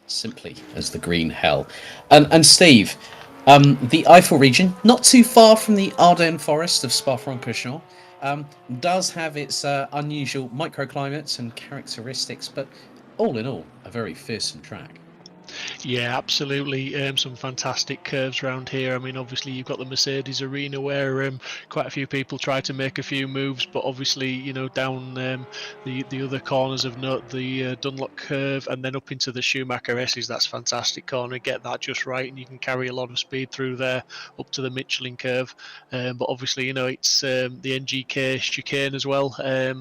simply as the green hell. And Steve, the Eifel region, not too far from the Ardennes forest of Spa-Francorchamps, does have its unusual microclimates and characteristics, but all in all, a very fearsome track. Yeah, absolutely. Some fantastic curves around here. I mean, obviously you've got the Mercedes Arena where quite a few people try to make a few moves, but obviously, you know, down the other corners of the Dunlop curve and then up into the Schumacher S's, that's fantastic corner. Get that just right, and you can carry a lot of speed through there up to the Michelin curve. But obviously, you know, it's the NGK chicane as well.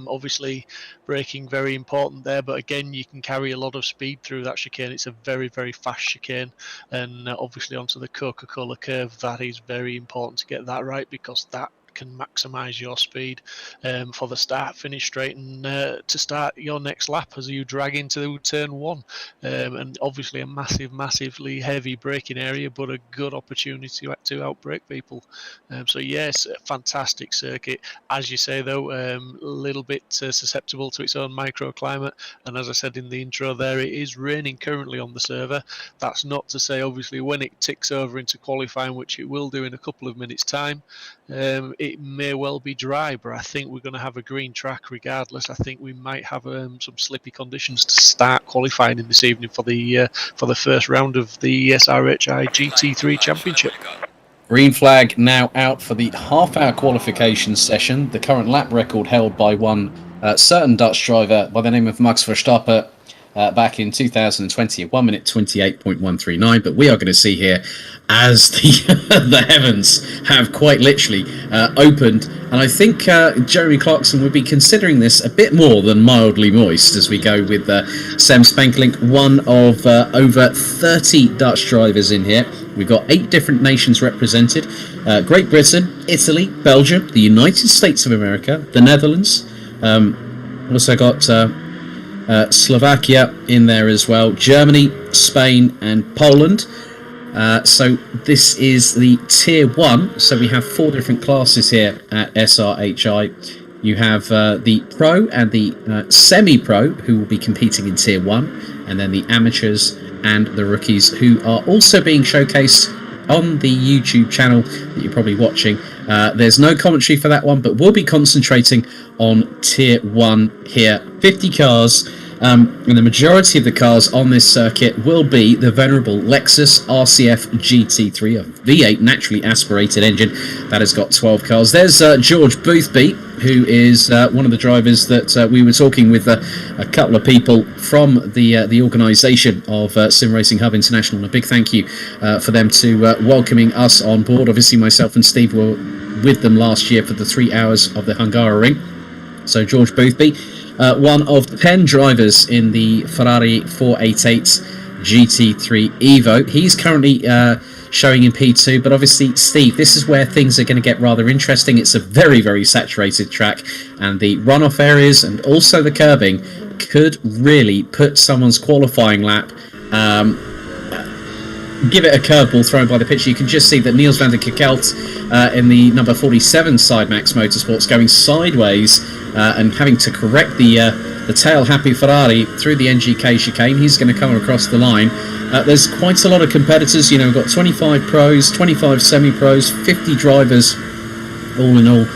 Obviously, braking very important there, but again, you can carry a lot of speed through that chicane. It's a very, very fast chicane, and obviously onto the Coca-Cola curve, that is very important to get that right, because that can maximize your speed for the start finish straight and to start your next lap as you drag into turn one, and obviously a massively heavy braking area, but a good opportunity to outbrake people. So yes, a fantastic circuit, as you say, though, a little bit susceptible to its own microclimate, and as I said in the intro there, it is raining currently on the server. That's not to say obviously when it ticks over into qualifying, which it will do in a couple of minutes time, it may well be dry, but I think we're going to have a green track regardless. I think we might have some slippy conditions to start qualifying in this evening for the first round of the SRHI GT3 Championship. Green flag now out for the half-hour qualification session. The current lap record held by one certain Dutch driver by the name of Max Verstappen back in 2020 at 1 minute 28.139. But we are going to see here as the heavens have quite literally opened, and I think Jeremy Clarkson would be considering this a bit more than mildly moist as we go with Sam Spankelink, one of over 30 Dutch drivers in here. We've got 8 different nations represented: Great Britain, Italy, Belgium, the United States of America, the Netherlands. Also got Slovakia in there as well, Germany, Spain and Poland. So this is the Tier 1, so we have 4 different classes here at SRHI. You have the Pro and the Semi-Pro, who will be competing in Tier 1, and then the Amateurs and the Rookies, who are also being showcased on the YouTube channel that you're probably watching. There's no commentary for that one, but we'll be concentrating on Tier 1 here. 50 cars, and the majority of the cars on this circuit will be the venerable Lexus RCF GT3, a V8 naturally aspirated engine that has got 12 cars. There's George Boothby, who is one of the drivers that we were talking with a couple of people from the organisation of Sim Racing Hub International, and a big thank you for them to welcoming us on board. Obviously myself and Steve were with them last year for the 3 hours of the Hungaroring. So George Boothby, one of the 10 drivers in the Ferrari 488 GT3 Evo. He's currently showing in P2, but obviously, Steve, this is where things are going to get rather interesting. It's a very, very saturated track, and the runoff areas and also the curbing could really put someone's qualifying lap, give it a curveball thrown by the pitcher. You can just see that Niels van der Kekelt in the number 47 side Max Motorsports going sideways and having to correct the tail-happy Ferrari through the NGK chicane. He's going to come across the line. There's quite a lot of competitors. You know, we've got 25 pros, 25 semi-pros, 50 drivers all in all,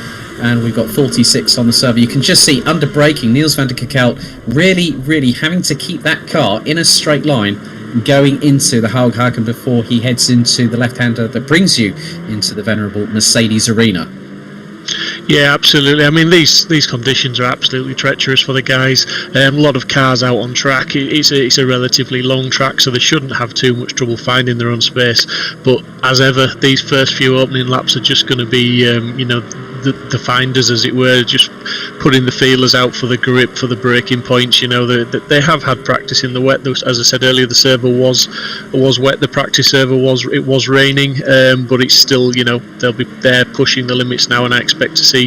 and we've got 46 on the server. You can just see under braking, Niels van der Kekelt really having to keep that car in a straight line going into the Haughagen before he heads into the left-hander that brings you into the venerable Mercedes Arena. Yeah, absolutely. I mean, these conditions are absolutely treacherous for the guys. A lot of cars out on track. It's a relatively long track, so they shouldn't have too much trouble finding their own space. But as ever, these first few opening laps are just going to be, the finders, as it were, just putting the feelers out for the grip, for the braking points. You know, they have had practice in the wet. As I said earlier, the server was wet. The practice server was raining, but it's still, you know, they'll be there pushing the limits now, and I expect to see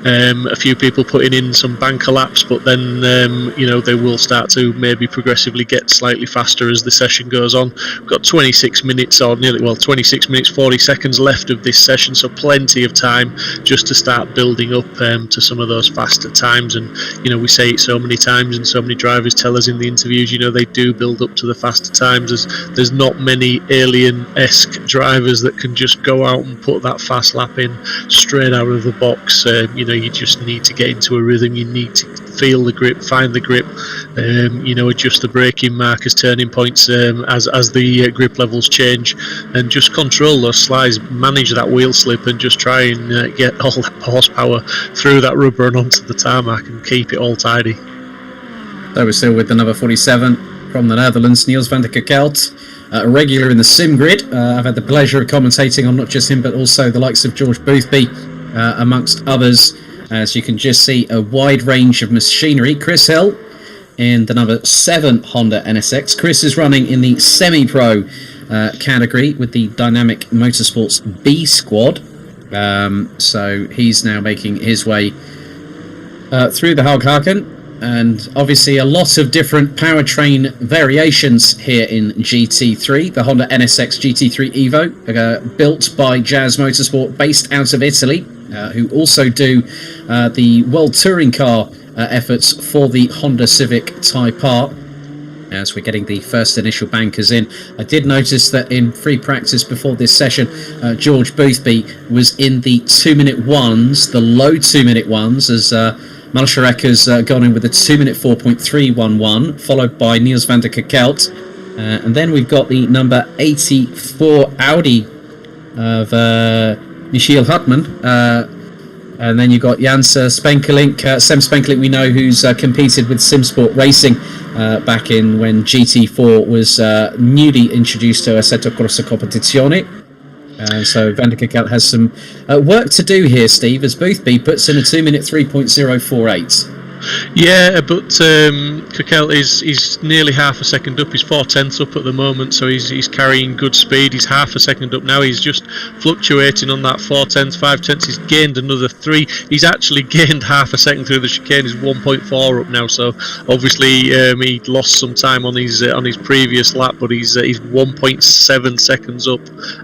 a few people putting in some banker laps, but then they will start to maybe progressively get slightly faster as the session goes on. We've got 26 minutes 26 minutes 40 seconds left of this session, so plenty of time just to start building up to some of those faster times. And we say it so many times, and so many drivers tell us in the interviews, they do build up to the faster times. There's not many alien-esque drivers that can just go out and put that fast lap in straight out of the box. You just need to get into a rhythm. You need to feel the grip, find the grip, adjust the braking markers, turning points as the grip levels change, and just control those slides, manage that wheel slip, and just try and get all that horsepower through that rubber and onto the tarmac and keep it all tidy. So we're still with the number 47 from the Netherlands, Niels van der Kerkelt, a regular in the sim grid. I've had the pleasure of commentating on not just him but also the likes of George Boothby, amongst others. As you can just see, a wide range of machinery. Chris Hill in the number 7 Honda NSX. Chris is running in the semi-pro category with the Dynamic Motorsports B squad. So he's now making his way through the Haghaken. And obviously a lot of different powertrain variations here in GT3. The Honda NSX GT3 Evo, built by Jazz Motorsport, based out of Italy, who also do the World Touring Car efforts for the Honda Civic Type R. As we're getting the first initial bankers in, I did notice that in free practice before this session, George Boothby was in the 2-minute ones, the low 2-minute ones, as Malsharek has gone in with a 2-minute 4.311, followed by Niels van der Kerkelt. And then we've got the number 84 Audi of Michiel Hartmann. And then you've got Jans Spenkelink, Sem Spenkelink, we know, who's competed with SimSport Racing back in when GT4 was newly introduced to Assetto Corsa Competizione. So van der Kerkelt has some work to do here, Steve, as Boothby puts in a 2-minute 3.048. Yeah, but Kerkelt is nearly half a second up. He's 4/10 up at the moment, so he's carrying good speed. He's half a second up now. He's just fluctuating on that 4/10, 5/10. He's gained another 3. He's actually gained half a second through the chicane. He's 1.4 up now. So obviously he lost some time on his previous lap, but he's 1.7 seconds up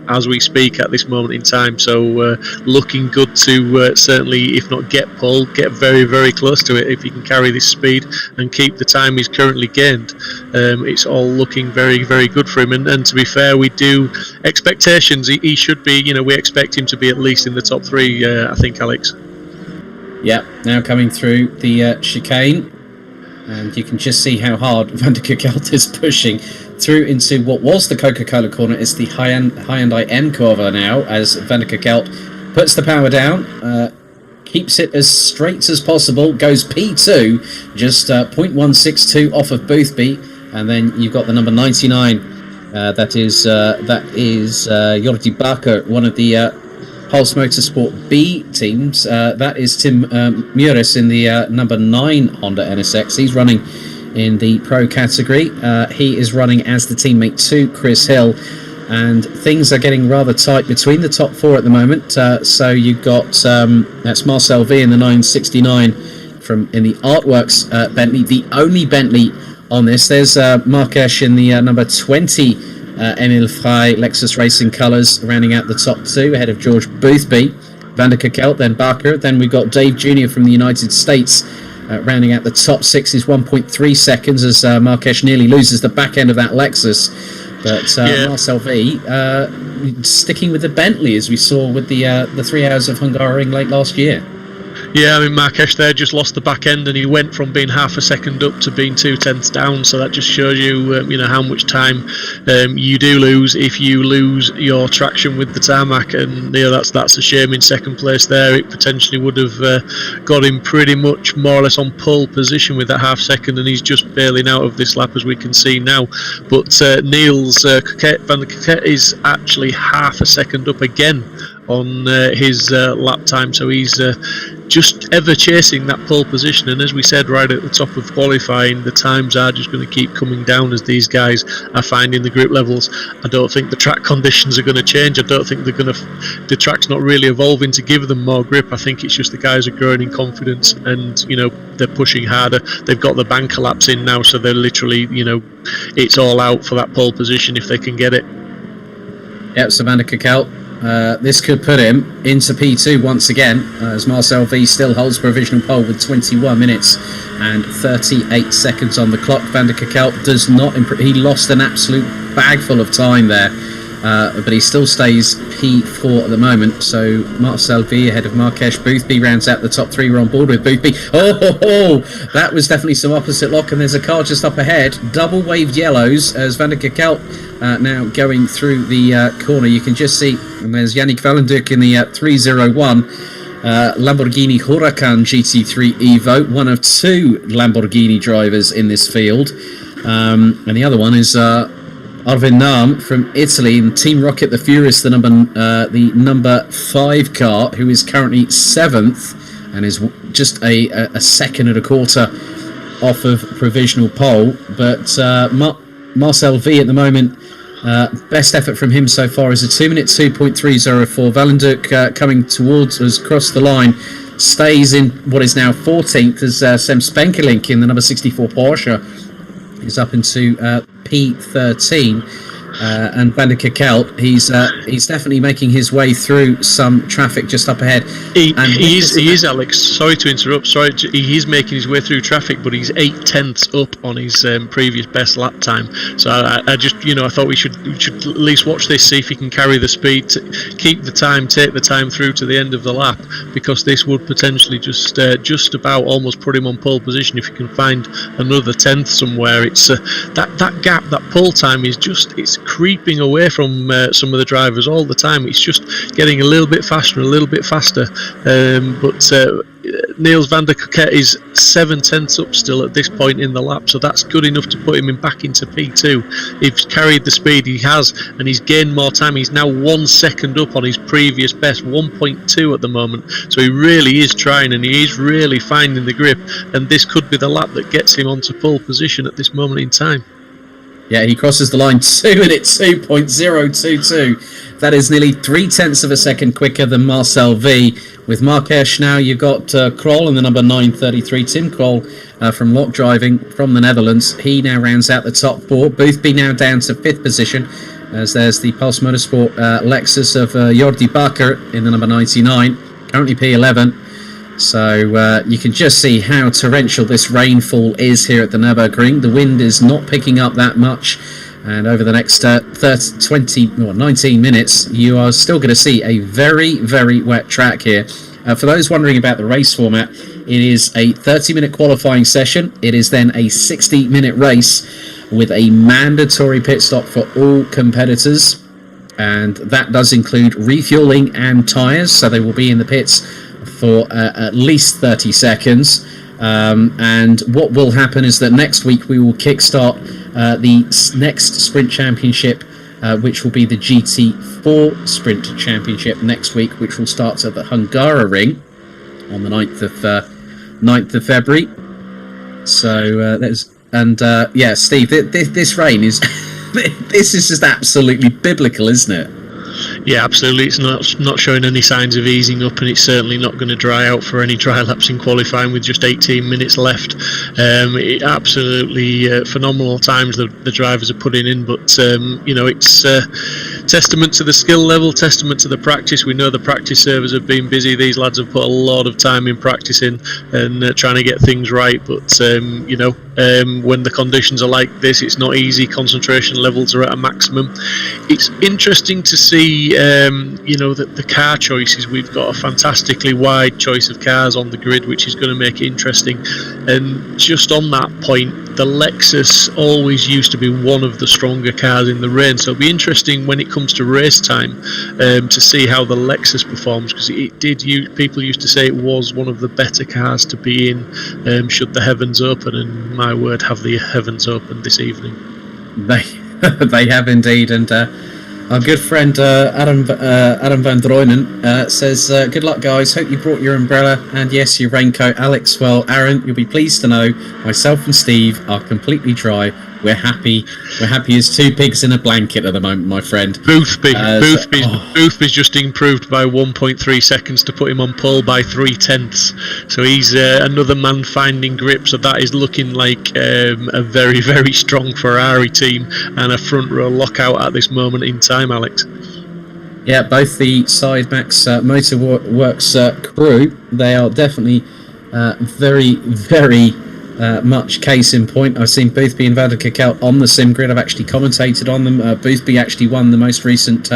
as we speak at this moment in time. So looking good to certainly, if not get pole, get very, very close to it. If he can carry this speed and keep the time he's currently gained, it's all looking very, very good for him. And to be fair, we do expectations. He should be, we expect him to be at least in the top 3, I think, Alex. Yeah, now coming through the chicane, and you can just see how hard van der Kerkelt is pushing through into what was the Coca-Cola corner. It's the Hyundai M Corva now, as van der Kerkelt puts the power down, keeps it as straight as possible, goes P2, just 0.162 off of Boothby, and then you've got the number 99. That is Jordi Bakker, one of the Pulse Motorsport B teams. That is Tim Muris in the number 9 Honda NSX. He's running in the pro category. He is running as the teammate to Chris Hill. And things are getting rather tight between the top 4 at the moment. So you've got that's Marcel V in the 969 in the Artworks Bentley, the only Bentley on this. There's Marques in the number 20 Emil Frey Lexus Racing colours, rounding out the top 2 ahead of George Boothby, van der Kerkelt, then Bakker. Then we've got Dave Jr. from the United States rounding out the top 6 is 1.3 seconds as Marques nearly loses the back end of that Lexus. But Marcel V sticking with the Bentley, as we saw with the 3 hours of Hungaroring late last year. Yeah, I mean, Marques there just lost the back end, and he went from being half a second up to being 2/10 down. So that just shows you, how much time you do lose if you lose your traction with the tarmac. And that's a shame in second place there. It potentially would have got him pretty much more or less on pole position with that half second, and he's just bailing out of this lap, as we can see now. But Niels van der Kerkelt is actually half a second up again on his lap time, so he's just ever chasing that pole position. And as we said right at the top of qualifying, the times are just going to keep coming down as these guys are finding the grip levels. I don't think the track conditions are going to change. I don't think the track's not really evolving to give them more grip. I think it's just the guys are growing in confidence, and they're pushing harder. They've got the banker laps in now, so they're literally, it's all out for that pole position if they can get it. Yep, so Van der Kerkhout, this could put him into P2 once again, as Marcel V still holds provisional pole with 21 minutes and 38 seconds on the clock. Van der Kerkhout does not improve. He lost an absolute bag full of time there, but he still stays P4 at the moment. So Marcel V ahead of Marques. Boothby rounds out the top three. We're on board with Boothby. Oh, that was definitely some opposite lock, and there's a car just up ahead. Double waved yellows as Van der Kerkhout now going through the corner. You can just see, and there's Yannick Valenduk in the 301 Lamborghini Huracan GT3 Evo, one of two Lamborghini drivers in this field, and the other one is Arvin Nahm from Italy in Team Rocket the Furious, the number 5 car, who is currently 7th and is just a second and a quarter off of provisional pole. But Marcel V at the moment, best effort from him so far is a 2-minute 2.304. Valenduk coming towards us across the line, stays in what is now 14th as Sem Spenkelink in the number 64 Porsche is up into P13. And Van der Kerkhout, he's definitely making his way through some traffic just up ahead. He is, Alex. Sorry to interrupt. He is making his way through traffic, but he's 8/10ths up on his previous best lap time. So I just, I thought we should at least watch this, see if he can carry the speed, keep the time, take the time through to the end of the lap, because this would potentially just about almost put him on pole position if he can find another 10th somewhere. It's that gap, that pole time is it's creeping away from some of the drivers all the time. It's just getting a little bit faster and a little bit faster. But Niels van der Kerkhout is 7/10ths up still at this point in the lap, so that's good enough to put him back into P2. He's carried the speed he has, and he's gained more time. He's now 1 second up on his previous best, 1.2 at the moment. So he really is trying, and he is really finding the grip, and this could be the lap that gets him onto pole position at this moment in time. Yeah, he crosses the line 2-minute 2.022. That is nearly 0.3 of a second quicker than Marcel V. With Marques now, you've got Kroll in the number 933. Tim Kroll from Lock Driving from the Netherlands. He now rounds out the top 4. Boothby now down to 5th position, as there's the Pulse Motorsport Lexus of Jordi Bakker in the number 99, currently P11. So you can just see how torrential this rainfall is here at the Nürburgring. The wind is not picking up that much, and over the next 19 minutes, you are still going to see a very, very wet track here. For those wondering about the race format, it is a 30-minute qualifying session. It is then a 60-minute race with a mandatory pit stop for all competitors, and that does include refueling and tyres, so they will be in the pits for at least 30 seconds. And what will happen is that next week we will kickstart the next Sprint Championship, which will be the GT4 Sprint Championship next week, which will start at the Hungaroring on the 9th of February. So Steve, this rain is this is just absolutely biblical, isn't it? Yeah, absolutely. It's not showing any signs of easing up, and it's certainly not going to dry out for any dry laps in qualifying with just 18 minutes left. Absolutely phenomenal times the drivers are putting in, but it's testament to the skill level, testament to the practice. We know the practice servers have been busy. These lads have put a lot of time in practicing and trying to get things right, but when the conditions are like this, it's not easy. Concentration levels are at a maximum. It's interesting to see the car choices. We've got a fantastically wide choice of cars on the grid, which is going to make it interesting. And just on that point, the Lexus always used to be one of the stronger cars in the rain, so it'll be interesting when it comes to race time to see how the Lexus performs, because people used to say it was one of the better cars to be in should the heavens open, and my word, have the heavens opened this evening. They have indeed, and Our good friend Adam van Droonen says, good luck, guys. Hope you brought your umbrella and, yes, your raincoat. Alex, well, Aaron, you'll be pleased to know myself and Steve are completely dry. We're happy. We're happy as two pigs in a blanket at the moment, my friend. Boothby's just improved by 1.3 seconds to put him on pole by 3/10. So he's another man finding grip. So that is looking like a very, very strong Ferrari team and a front row lockout at this moment in time, Alex. Yeah, both the Sidemax Motorworks crew, they are definitely very, very much case in point. I've seen Boothby and Van der Kerkhout on the sim grid. I've actually commentated on them. Boothby actually won the most recent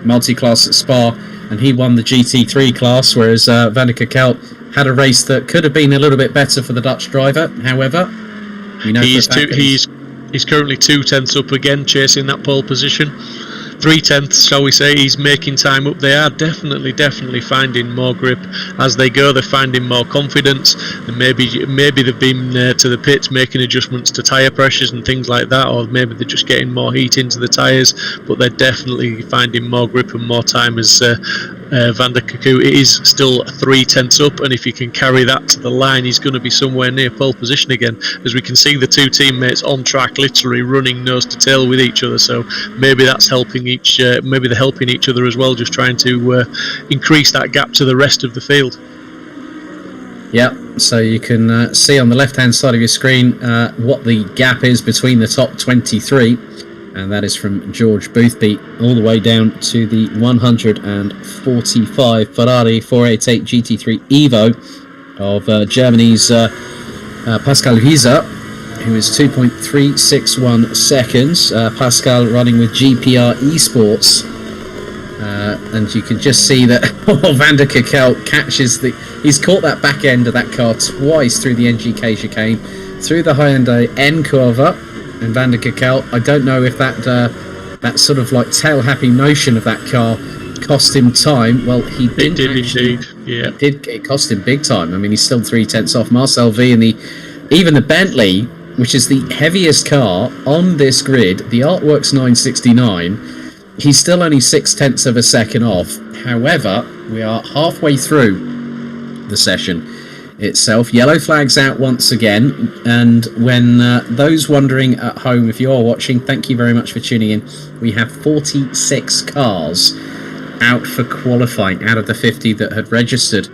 multi-class at Spa, and he won the GT3 class, whereas Van der Kerkhout had a race that could have been a little bit better for the Dutch driver. However, we know he's currently 2/10 up again, chasing that pole position. 3/10, shall we say. He's making time up. They are definitely finding more grip as they go. They're finding more confidence, and maybe they've been to the pits making adjustments to tyre pressures and things like that, or maybe they're just getting more heat into the tyres, but they're definitely finding more grip and more time as Van der Kerkhout. It is still 3/10 up, and if he can carry that to the line, he's going to be somewhere near pole position again, as we can see the two teammates on track literally running nose to tail with each other. So maybe that's helping maybe they're helping each other as well, just trying to increase that gap to the rest of the field. Yeah, so you can see on the left hand side of your screen what the gap is between the top 23, and that is from George Boothby all the way down to the 145 Ferrari 488 GT3 Evo of Germany's Pascal Wieser, who is 2.361 seconds. Pascal running with GPR Esports. And you can just see that Van der Kerkhout catches he's caught that back end of that car twice through the NGK chicane, through the Hyundai N Curva, and Van der Kerkhout, I don't know if that sort of like tail happy motion of that car cost him time. Well, he didn't. It did indeed. Yeah. It cost him big time. I mean, he's still 3/10 off Marcel V, and even the Bentley, which is the heaviest car on this grid, the Artworks 969, he's still only 0.6 of a second off. However, we are halfway through the session itself. Yellow flags out once again, and when those wondering at home, if you are watching, thank you very much for tuning in. We have 46 cars out for qualifying out of the 50 that had registered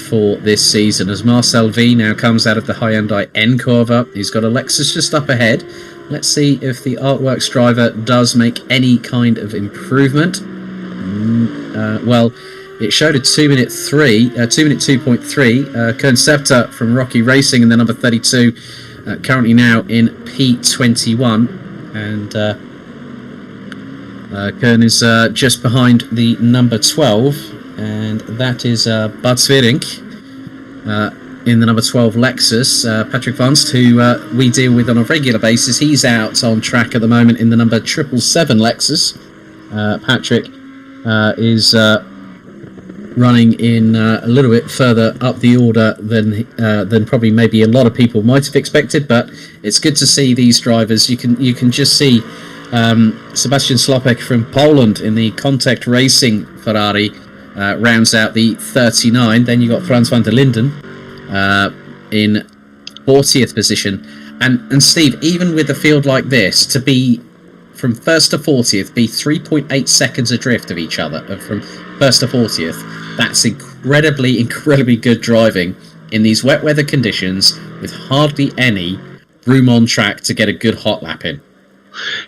for this season, as Marcel V now comes out of the Hyundai N Curva. He's got a Lexus just up ahead. Let's see if the Artworks driver does make any kind of improvement. Well, it showed a 2-minute 2.3. Kern Septa from Rocky Racing in the number 32, currently now in P21, and Kern is just behind the number 12, and that is Bud Svering in the number 12 Lexus. Patrick Vanst, who we deal with on a regular basis, he's out on track at the moment in the number 777 Lexus. Patrick is running in a little bit further up the order than probably maybe a lot of people might have expected, but it's good to see these drivers. You can just see Sebastian Slopek from Poland in the Contact Racing Ferrari rounds out the 39. Then you got Frans van der Linden in 40th position, and Steve, even with a field like this, to be from 1st to 40th, be 3.8 seconds adrift of each other from 1st to 40th, that's incredibly good driving in these wet weather conditions with hardly any room on track to get a good hot lap in.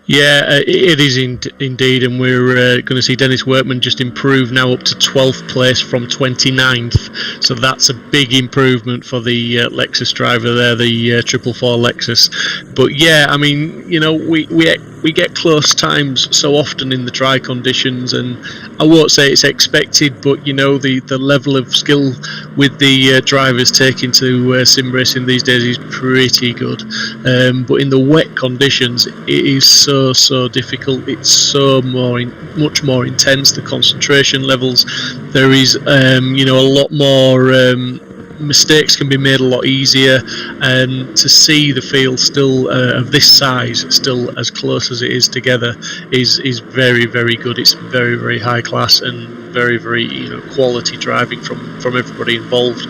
Yeah, it is indeed, and we're going to see Dennis Workman just improve now up to 12th place from 29th, so that's a big improvement for the Lexus driver there, the 444 Lexus. But yeah, I mean, you know, we get close times so often in the dry conditions, and I won't say it's expected, but you know, the level of skill with the drivers taking to sim racing these days is pretty good. But in the wet conditions, it is so difficult. It's so much more intense. The concentration levels, there is you know, a lot more mistakes can be made a lot easier, and to see the field still of this size, still as close as it is together, is very, very good. It's very, very high class and very, very quality driving from everybody involved.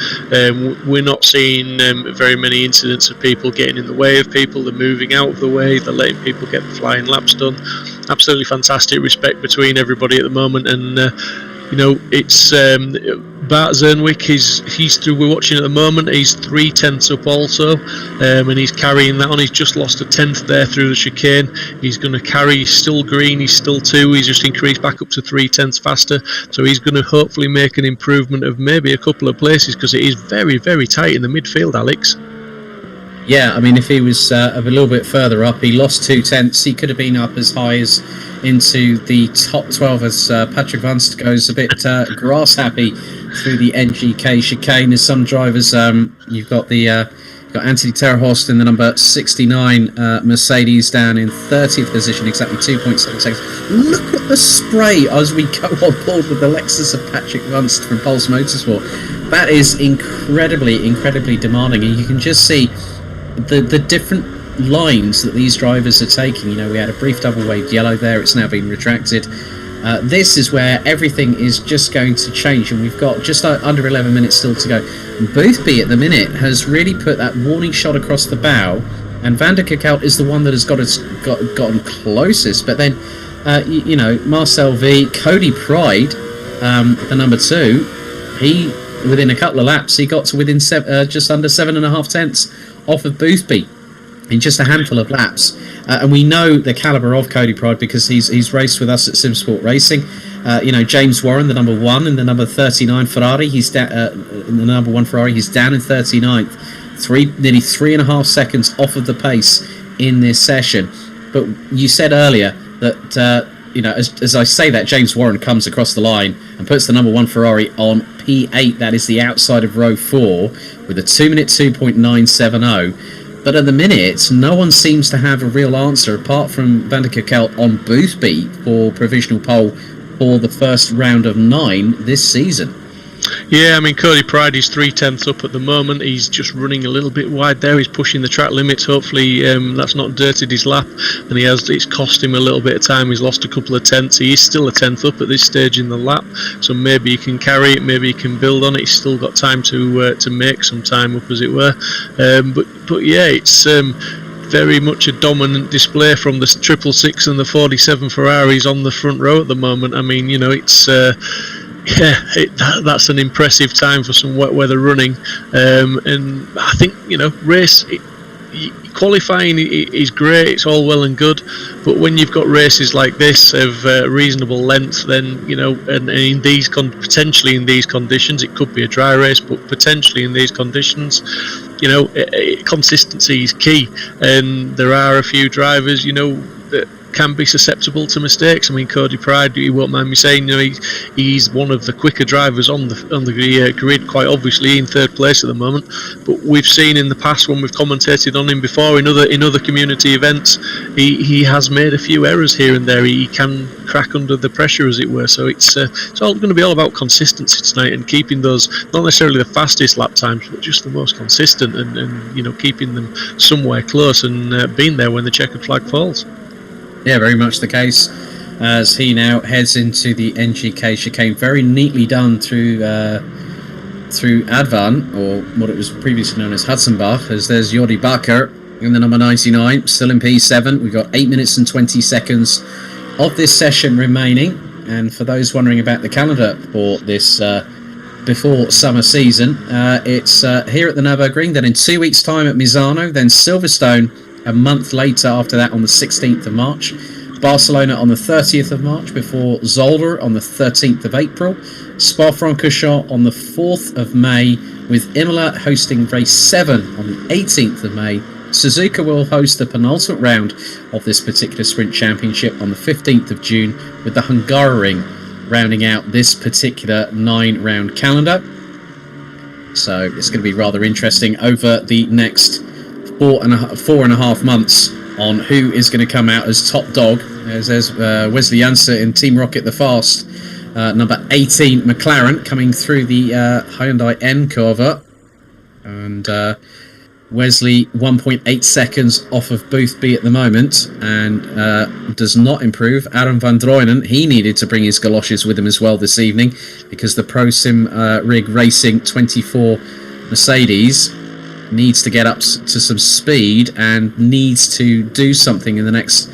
We're not seeing very many incidents of people getting in the way of people. They're moving out of the way. They're letting people get the flying laps done. Absolutely fantastic respect between everybody at the moment, and it's Bart Zernwick. He's through. We're watching at the moment. He's 3/10 up also, and he's carrying that on. He's just lost a 10th there through the chicane. He's going to carry. He's still green. He's still 2. He's just increased back up to 3/10 faster. So he's going to hopefully make an improvement of maybe a couple of places, because it is very, very tight in the midfield, Alex. Yeah, I mean, if he was a little bit further up, he lost 2/10. He could have been up as high as into the top 12 as Patrick Vunst goes a bit grass happy through the NGK chicane. As some drivers, you've got Anthony Terhorst in the number 69 Mercedes down in 30th position, exactly 2.7 seconds. Look at the spray as we go on board with the Lexus of Patrick Vunst from Pulse Motorsport. That is incredibly demanding, and you can just see the different lines that these drivers are taking. We had a brief double waved yellow there. It's now been retracted. This is where everything is just going to change, and we've got just under 11 minutes still to go. Boothby at the minute has really put that warning shot across the bow, and Van der Kerkhout is the one that has gotten closest. But then, Marcel V, Cody Pride, the number 2, he within a couple of laps he got to within just under 7.5 tenths off of Boothby in just a handful of laps, and we know the calibre of Cody Pride because he's raced with us at SimSport Racing. James Warren, the number 1 in the number 39 Ferrari, he's in the number 1 Ferrari, he's down in 39th, nearly 3.5 seconds off of the pace in this session. But you said earlier that as I say that, James Warren comes across the line and puts the number 1 Ferrari on P8. That is the outside of row 4 with a 2-minute 2.970. But at the minute, no one seems to have a real answer apart from Van der Kerkhout on Boothby for provisional pole for the first round of 9 this season. Yeah, I mean, Cody Pride is 3/10 up at the moment. He's just running a little bit wide there. He's pushing the track limits. Hopefully that's not dirtied his lap, and it's cost him a little bit of time. He's lost a couple of tenths. He is still a 10th up at this stage in the lap, so maybe he can carry it, maybe he can build on it. He's still got time to make some time up, as it were. But yeah, it's very much a dominant display from the 666 and the 47 Ferraris on the front row at the moment. I mean, it's that's an impressive time for some wet weather running, and I think race qualifying is great. It's all well and good, but when you've got races like this of reasonable length, then and in these potentially in these conditions, it could be a dry race, but potentially in these conditions, consistency is key, and there are a few drivers that can be susceptible to mistakes. I mean, Cody Pride, you won't mind me saying, he's one of the quicker drivers on the grid, quite obviously in 3rd place at the moment. But we've seen in the past, when we've commentated on him before in other community events, he has made a few errors here and there. He can crack under the pressure, as it were. So it's all going to be all about consistency tonight, and keeping those, not necessarily the fastest lap times, but just the most consistent, and keeping them somewhere close, and being there when the checkered flag falls. Yeah, very much the case, as he now heads into the NGK chicane. Very neatly done through Advan, or what it was previously known as Hudson-Bach, as there's Jordi Bakker in the number 99, still in P7. We've got 8 minutes and 20 seconds of this session remaining. And for those wondering about the calendar for this before summer season, it's here at the Nürburgring, then in 2 weeks' time at Misano, then Silverstone a month later after that on the 16th of March, Barcelona on the 30th of March, before Zolder on the 13th of April, Spa-Francorchamps on the 4th of May, with Imola hosting race 7 on the 18th of May. Suzuka will host the penultimate round of this particular sprint championship on the 15th of June, with the Hungaroring rounding out this particular 9-round calendar. So it's going to be rather interesting over the next 4.5 months on who is going to come out as top dog. There's Wesley Janssen in Team Rocket the Fast, number 18 McLaren, coming through the Hyundai N Corva. And Wesley 1.8 seconds off of Boothby at the moment, and does not improve. Aaron van Drooyen, he needed to bring his galoshes with him as well this evening, because the Pro Sim Rig Racing 24 Mercedes needs to get up to some speed and needs to do something in the next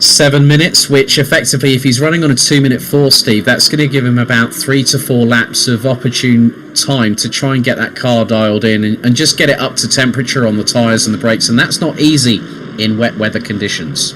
7 minutes, which effectively, if he's running on a 2-minute 4, Steve, that's going to give him about 3 to 4 laps of opportune time to try and get that car dialed in and just get it up to temperature on the tyres and the brakes, and that's not easy in wet weather conditions.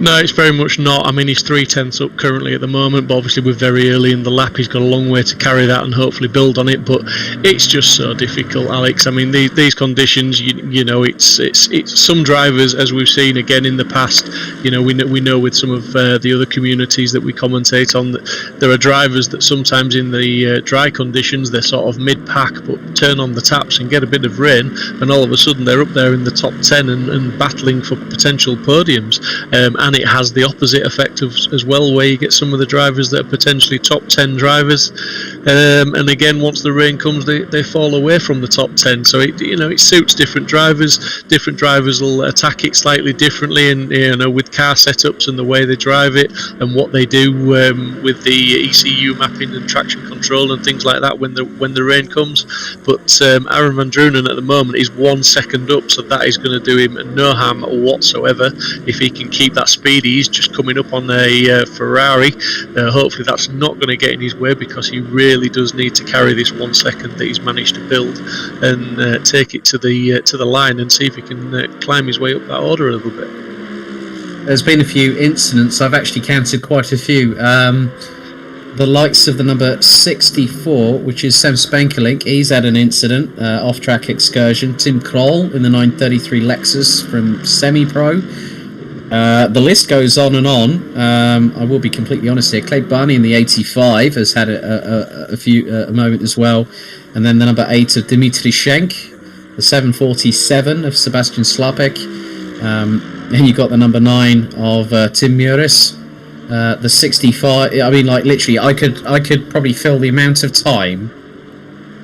No, it's very much not. I mean, he's 3/10 up currently at the moment, but obviously we're very early in the lap. He's got a long way to carry that and hopefully build on it, but it's just so difficult, Alex. I mean, these conditions, you know, it's some drivers, as we've seen again in the past, you know, we know with some of the other communities that we commentate on, that there are drivers that sometimes in the dry conditions, they're sort of mid-pack, but turn on the taps and get a bit of rain, and all of a sudden they're up there in the top 10 and battling for potential podiums. And it has the opposite effect as well, where you get some of the drivers that are potentially top 10 drivers, and again, once the rain comes, they fall away from the top 10. So it suits different drivers. Different drivers will attack it slightly differently, and with car setups and the way they drive it and what they do with the ECU mapping and traction control and things like that when the rain comes. But Aaron van Drooyen at the moment is 1 second up, so that is going to do him no harm whatsoever if he can keep that speed. He's just coming up on a Ferrari. Hopefully that's not going to get in his way, because he really does need to carry this 1 second that he's managed to build and take it to the line and see if he can climb his way up that order a little bit. There's been a few incidents. I've actually counted quite a few. The likes of the number 64, which is Sam Spankelink, he's had an incident, off-track excursion. Tim Kroll in the 933 Lexus from Semi-Pro. The list goes on and on. I will be completely honest here. Clay Barney in the 85 has had a moment as well. And then the number 8 of Dimitri Schenk, the 747 of Sebastian Slapek. Then you've got the number 9 of Tim Muris. The 65. I mean, like, literally, I could probably fill the amount of time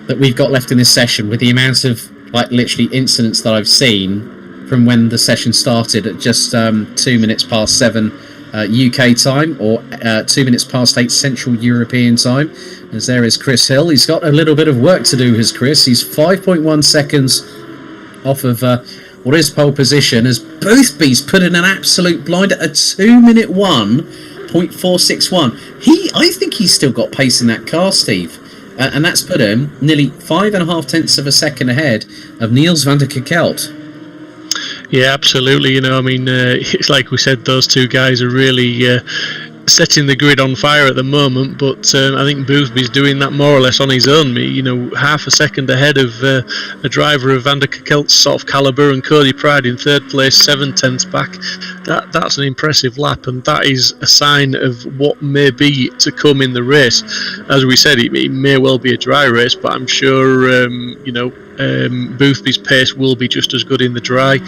that we've got left in this session with the amount of, like, literally incidents that I've seen from when the session started at just 2 minutes past 7 UK time, or 2 minutes past 8 Central European time. As there is Chris Hill. He's got a little bit of work to do, has Chris. He's 5.1 seconds off of what is pole position, as Boothby's put in an absolute blinder, a 2-minute 1.461. I think he's still got pace in that car, Steve. And that's put him nearly 5.5 tenths of a second ahead of Niels van der Kerkelt. Yeah, absolutely. You know, I mean, it's like we said, those two guys are really setting the grid on fire at the moment, but I think Boothby's doing that more or less on his own. You know, half a second ahead of a driver of Van der Kerkelt's sort of calibre, and Cody Pride in third place, 7 tenths back. That's an impressive lap, and that is a sign of what may be to come in the race. As we said, it may well be a dry race, but I'm sure Boothby's pace will be just as good in the dry.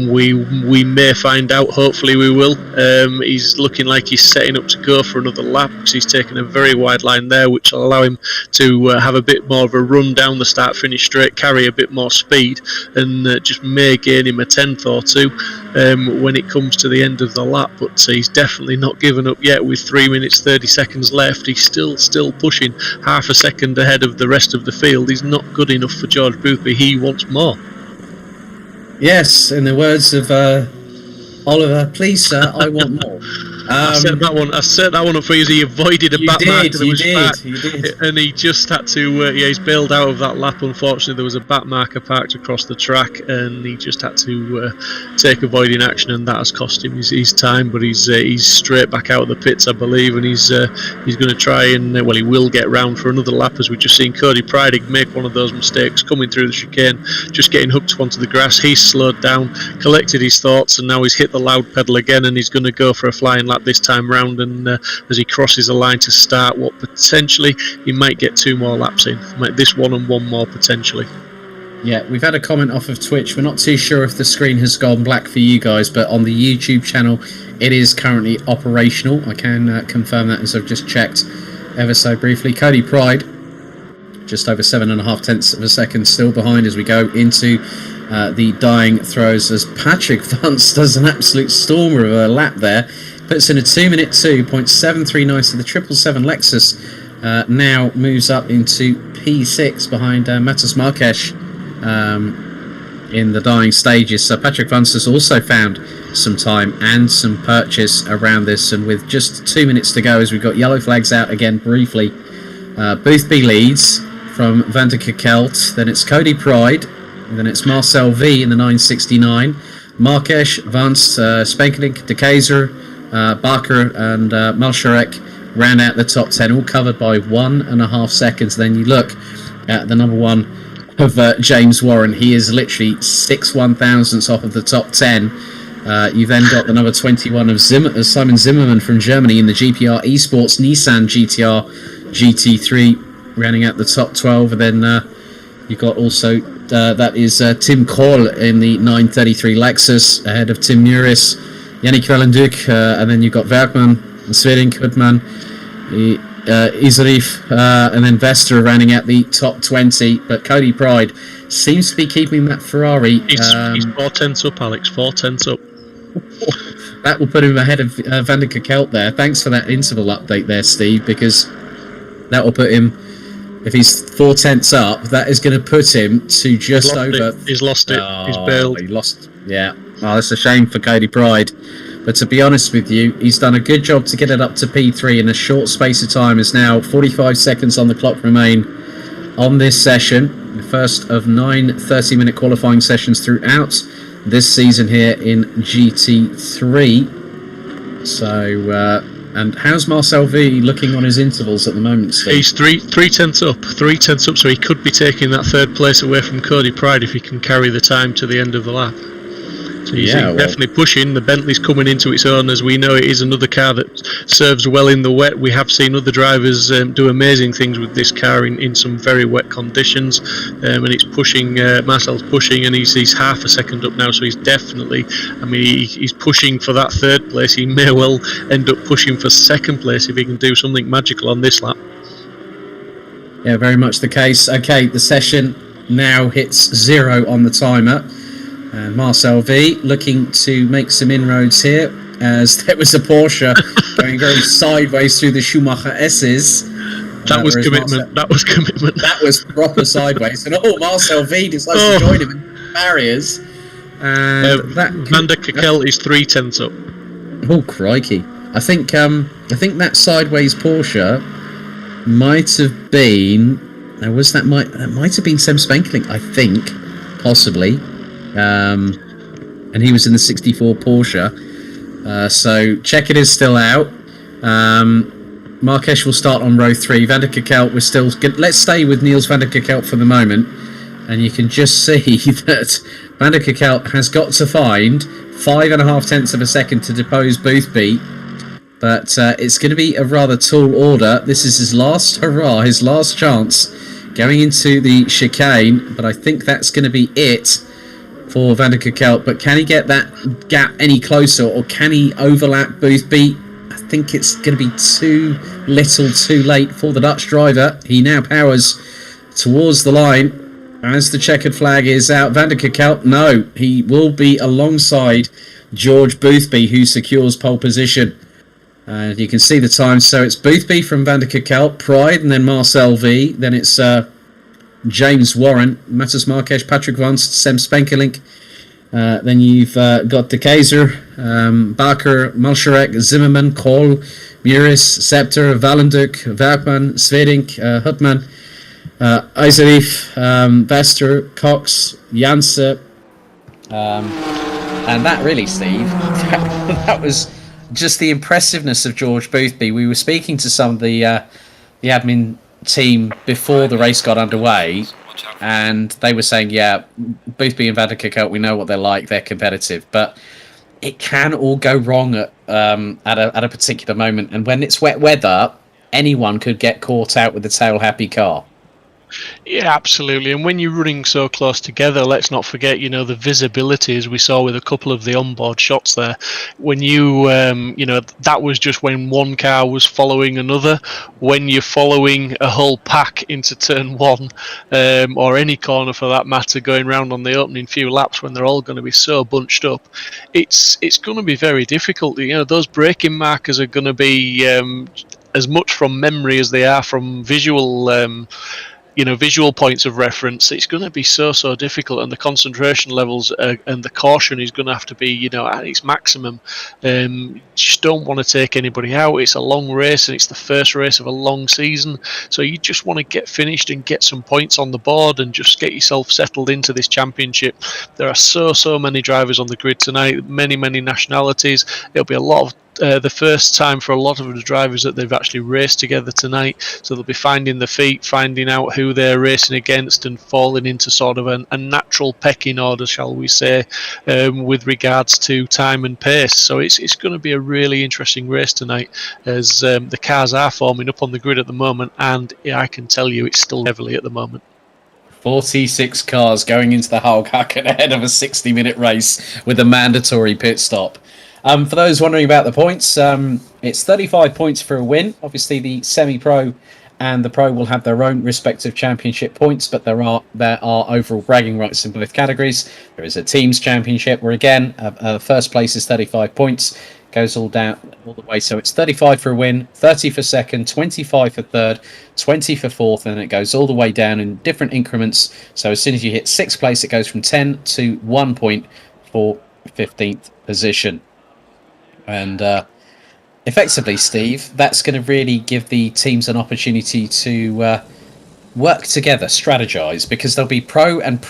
We may find out, hopefully we will. He's looking like he's setting up to go for another lap, because he's taken a very wide line there, which will allow him to have a bit more of a run down the start finish straight, carry a bit more speed, and just may gain him a tenth or two when it comes to the end of the lap. But he's definitely not given up yet. With 3 minutes 30 seconds left, he's still pushing half a second ahead of the rest of the field. He's not good enough for George Boothby. He wants more. Yes, in the words of Oliver, please sir, I want more. I set that one up for you. He avoided a back marker that was fat, you did. and he just had to. He's bailed out of that lap. Unfortunately, there was a back marker parked across the track, and he just had to take avoiding action, and that has cost him his time. But he's straight back out of the pits, I believe, and he's going to try and he will get round for another lap, as we've just seen Cody Pride make one of those mistakes coming through the chicane, just getting hooked onto the grass. He's slowed down, collected his thoughts, and now he's hit the loud pedal again, and he's going to go for a flying lap this time round. And as he crosses the line to start what potentially he might get 2 more laps in, this one and one more potentially. Yeah, we've had a comment off of Twitch. We're not too sure if the screen has gone black for you guys, but on the YouTube channel it is currently operational. I can confirm that, as I've just checked ever so briefly. Cody Pride just over 7.5 tenths of a second still behind as we go into the dying throws, as Patrick Vance does an absolute stormer of a lap there. Puts in a 2-minute 2.739, so the 777 Lexus now moves up into P6 behind Matas Marques in the dying stages. So Patrick Vance has also found some time and some purchase around this, and with just 2 minutes to go as we've got yellow flags out again briefly, Boothby leads from Van der Kerkelt, then it's Cody Pride, and then it's Marcel V in the 969, Marques, Vance, Spenkelink, De Keyser, Barker and Malsharek round out the top 10, all covered by 1.5 seconds. Then you look at the number 1 of James Warren. He is literally 6/1000ths off of the top 10. You've then got the number 21 of Simon Zimmerman from Germany in the GPR Esports Nissan GTR GT3 rounding out the top 12. And then you've got also that is Tim Kohl in the 933 Lexus ahead of Tim Muris, Yannick Valenduc, and then you've got Werkman, Svedink, Hutman, Isarif, and then Vester rounding out the top 20. But Cody Pride seems to be keeping that Ferrari. He's 4 tenths up, Alex, 4 tenths up. That will put him ahead of Van der Kerkelt there. Thanks for that interval update there, Steve, because that will put him, if he's 4 tenths up, that is going to put him to just over. He's lost it. He's bailed. He lost. Yeah. Oh, that's a shame for Cody Pride. But to be honest with you, he's done a good job to get it up to P3 in a short space of time. It's now 45 seconds on the clock remain on this session. The first of 9 30-minute qualifying sessions throughout this season here in GT3. So, and how's Marcel V looking on his intervals at the moment, Steve? He's three tenths up, so he could be taking that 3rd place away from Cody Pride if he can carry the time to the end of the lap. So he's definitely pushing. The Bentley's coming into its own. As we know, it is another car that serves well in the wet. We have seen other drivers do amazing things with this car in some very wet conditions, and it's pushing. Marcel's pushing, and he's half a second up now, so he's definitely, I mean, he's pushing for that 3rd place. He may well end up pushing for 2nd place if he can do something magical on this lap. Yeah, very much the case. Okay, the session now hits 0 on the timer. And Marcel V looking to make some inroads here, as there was a Porsche going very sideways through the Schumacher S's. That was commitment. That was commitment. That was proper sideways. And Marcel V decides to join him in barriers. And Van der Kerkelt is 3 tenths up. Oh crikey! I think that sideways Porsche might have been. That might have been Sem Spenkelink, I think, possibly. And he was in the 64 Porsche. So Chequers is still out. Marques will start on row 3. Van der Kerkelt, we're still. Let's stay with Niels Van der Kerkelt for the moment, and you can just see that Van der Kerkelt has got to find 5.5 tenths of a second to depose Boothby. But it's going to be a rather tall order. This is his last hurrah, his last chance going into the chicane. But I think that's going to be it for Van der Kerkelt. But can he get that gap any closer, or can he overlap Boothby? I think it's going to be too little too late for the Dutch driver. He now powers towards the line as the checkered flag is out. Van der Kerkelt, no, he will be alongside George Boothby, who secures pole position. And you can see the time. So it's Boothby from Van der Kerkelt, Pride, and then Marcel V. Then it's James Warren, Matas Marques, Patrick Vance, Sem Spenkelink. Then you've got De Keyser, Barker, Malsharek, Zimmerman, Kohl, Muris, Scepter, Valenduc, Werkman, Svedink, Hutman, Isarif, Vester, Cox, Janse. And that really, Steve, that was just the impressiveness of George Boothby. We were speaking to some of the admin team before the race got underway, and they were saying, yeah, Boothby and Van der Kerkelt, we know what they're like, they're competitive, but it can all go wrong at a particular moment, and when it's wet weather, anyone could get caught out with a tail happy car. Yeah, absolutely. And when you're running so close together, let's not forget, the visibility, as we saw with a couple of the onboard shots there. When that was just when one car was following another. When you're following a whole pack into turn one, or any corner for that matter, going round on the opening few laps when they're all going to be so bunched up, it's going to be very difficult. Those braking markers are going to be as much from memory as they are from visual visual points of reference. It's going to be so difficult, and the concentration levels and the caution is going to have to be at its maximum. Just don't want to take anybody out. It's a long race, and it's the first race of a long season, so you just want to get finished and get some points on the board and just get yourself settled into this championship. There are so many drivers on the grid tonight, many nationalities. It'll be a lot of the first time for a lot of the drivers that they've actually raced together tonight, so they'll be finding their feet, finding out who they're racing against, and falling into sort of a natural pecking order, shall we say, with regards to time and pace. So it's going to be a really interesting race tonight, as the cars are forming up on the grid at the moment, and I can tell you it's still heavily at the moment. 46 cars going into the Halgaken ahead of a 60-minute race with a mandatory pit stop. For those wondering about the points, it's 35 points for a win. Obviously, the semi-pro and the pro will have their own respective championship points, but there are overall bragging rights in both categories. There is a teams championship where, again, first place is 35 points, goes all down all the way. So it's 35 for a win, 30 for second, 25 for third, 20 for fourth, and it goes all the way down in different increments. So as soon as you hit sixth place, it goes from 10 to 1 point for 15th position. And effectively, Steve, that's going to really give the teams an opportunity to work together, strategize, because there'll be pro and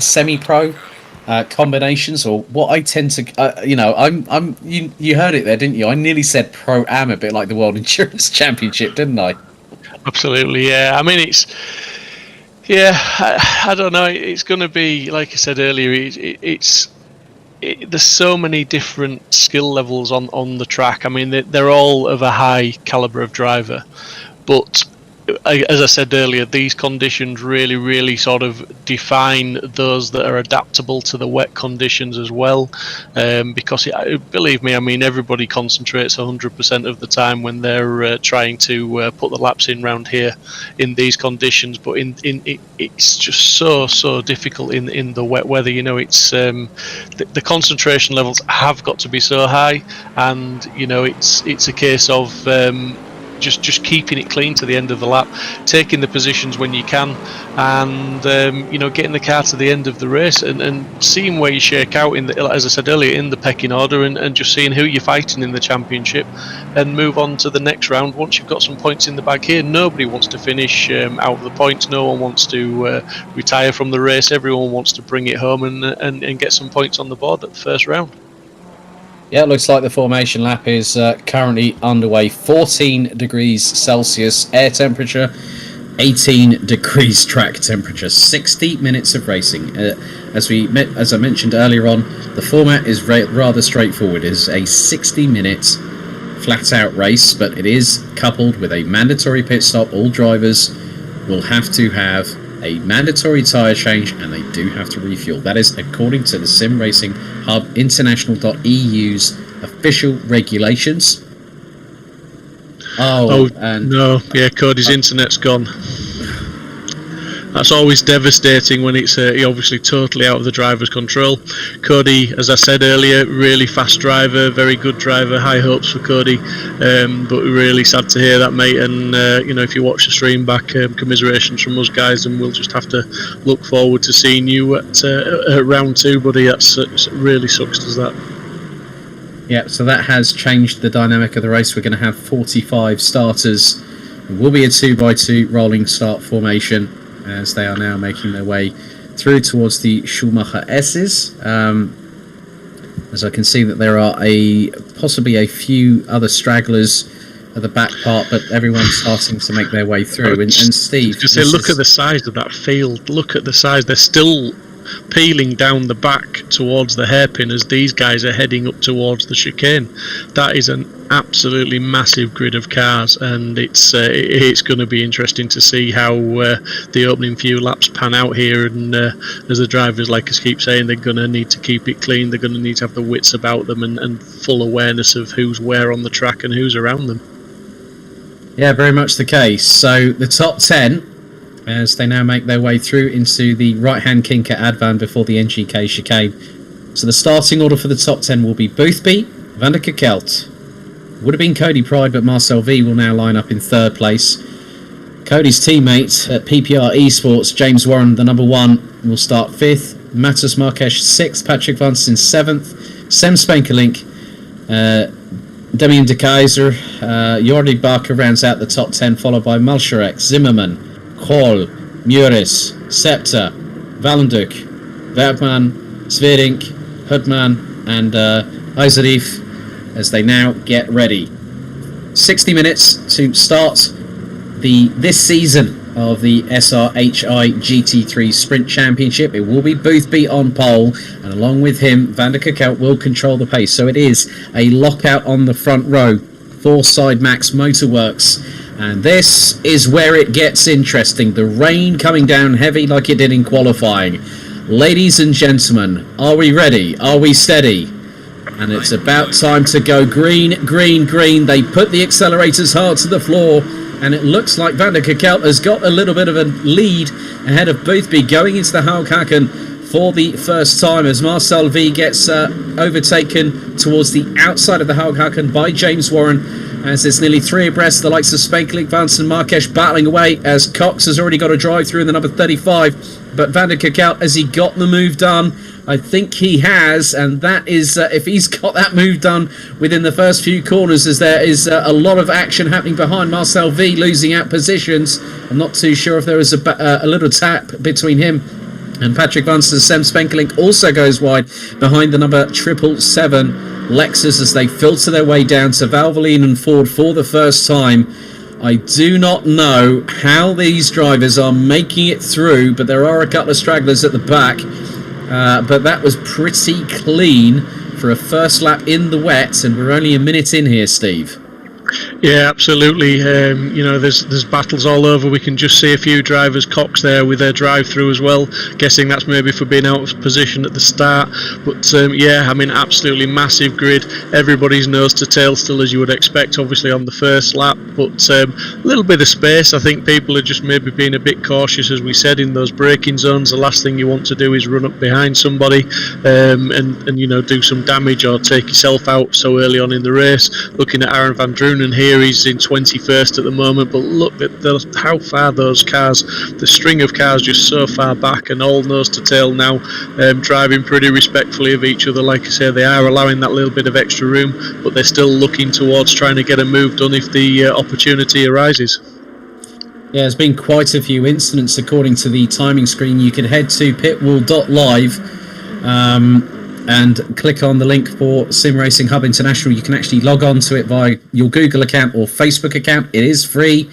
semi-pro combinations, or what I tend to, you heard it there, didn't you? I nearly said pro-am, a bit like the World Endurance Championship, didn't I? Absolutely, yeah. I mean, I don't know. It's going to be, like I said earlier, there's so many different skill levels on the track. I mean, they're all of a high caliber of driver, but as I said earlier, these conditions really sort of define those that are adaptable to the wet conditions as well, because believe me, I mean, everybody concentrates 100% of the time when they're trying to put the laps in round here in these conditions, but it's just so difficult in the wet weather. It's the concentration levels have got to be so high, and it's a case of just keeping it clean to the end of the lap, taking the positions when you can, and getting the car to the end of the race and seeing where you shake out as I said earlier, in the pecking order, and just seeing who you're fighting in the championship, and move on to the next round once you've got some points in the bag here. Nobody wants to finish out of the points. No one wants to retire from the race. Everyone wants to bring it home and get some points on the board at the first round. Yeah, it looks like the formation lap is currently underway. 14 degrees Celsius air temperature, 18 degrees track temperature, 60 minutes of racing. As I mentioned earlier on, the format is rather straightforward. It is a 60-minute flat-out race, but it is coupled with a mandatory pit stop. All drivers will have to have a mandatory tyre change, and they do have to refuel. That is according to the Sim Racing Hub International.EU's official regulations. No, Cody's internet's gone. That's always devastating when it's obviously totally out of the driver's control. Cody, as I said earlier, really fast driver, very good driver, high hopes for Cody, but really sad to hear that, mate. And if you watch the stream back, commiserations from us guys, and we'll just have to look forward to seeing you at round two, buddy. It really sucks, does that? Yeah, so that has changed the dynamic of the race. We're going to have 45 starters. It will be a 2x2 rolling start formation, as they are now making their way through towards the Schumacher S's. As I can see that there are possibly a few other stragglers at the back part, but everyone's starting to make their way through. And Steve, just say, look at the size of that field. Look at the size. They're still peeling down the back towards the hairpin as these guys are heading up towards the chicane. That is an absolutely massive grid of cars, and it's going to be interesting to see how the opening few laps pan out here. And as the drivers, like I keep saying, they're going to need to keep it clean. They're going to need to have the wits about them and full awareness of who's where on the track and who's around them. Yeah, very much the case. So the top 10, as they now make their way through into the right-hand kink at Advan before the NGK chicane. So the starting order for the top 10 will be Boothby, Van der Kerkelt. Would have been Cody Pride, but Marcel V will now line up in third place. Cody's teammate at PPR Esports, James Warren, the number 1, will start 5th. Matus Marques 6th. Patrick Vansten 7th. Sem Spenkelink, Damien de Keyser, Jordi Barker rounds out the top 10, followed by Malsharek, Zimmerman, Kohl, Muris, Septa, Valenduk, Wertmann, Sverink, Hudman, and Izarif, as they now get ready. 60 minutes to start this season of the SRHI GT3 Sprint Championship. It will be Boothby on pole, and along with him, Van der Kerkelt will control the pace. So it is a lockout on the front row for Side Max Motorworks. And this is where it gets interesting. The rain coming down heavy like it did in qualifying. Ladies and gentlemen, are we ready? Are we steady? And it's about time to go green, green, green. They put the accelerators hard to the floor, and it looks like Van der Kerkelt has got a little bit of a lead ahead of Boothby going into the Haughaken for the first time, as Marcel V gets overtaken towards the outside of the Haughaken by James Warren, as there's nearly 3 abreast. The likes of Spenkelink, Vance and Marques battling away, as Cox has already got a drive through in the number 35. But Van der Kerkelt, has he got the move done? I think he has, and that is, if he's got that move done within the first few corners, as there is a lot of action happening behind. Marcel V losing out positions. I'm not too sure if there was a little tap between him and Patrick Vansten. Sem Spenkelink also goes wide behind the number 777 Lexus as they filter their way down to Valvoline and Ford for the first time. I do not know how these drivers are making it through, but there are a couple of stragglers at the back. But that was pretty clean for a first lap in the wet, and we're only a minute in here, Steve. Yeah, absolutely. There's battles all over. We can just see a few drivers, Cox there with their drive-through as well. Guessing that's maybe for being out of position at the start. But absolutely massive grid. Everybody's nose to tail still, as you would expect, obviously on the first lap. But a little bit of space. I think people are just maybe being a bit cautious, as we said, in those braking zones. The last thing you want to do is run up behind somebody and do some damage or take yourself out so early on in the race. Looking at Aaron van Droonen here, he's in 21st at the moment, but look at how far those cars, the string of cars just so far back, and all nose to tail now, driving pretty respectfully of each other. Like I say, they are allowing that little bit of extra room, but they're still looking towards trying to get a move done if the opportunity arises. Yeah, there's been quite a few incidents according to the timing screen. You can head to pitwall.live and click on the link for Sim Racing Hub International. You can actually log on to it via your Google account or Facebook account. It is free.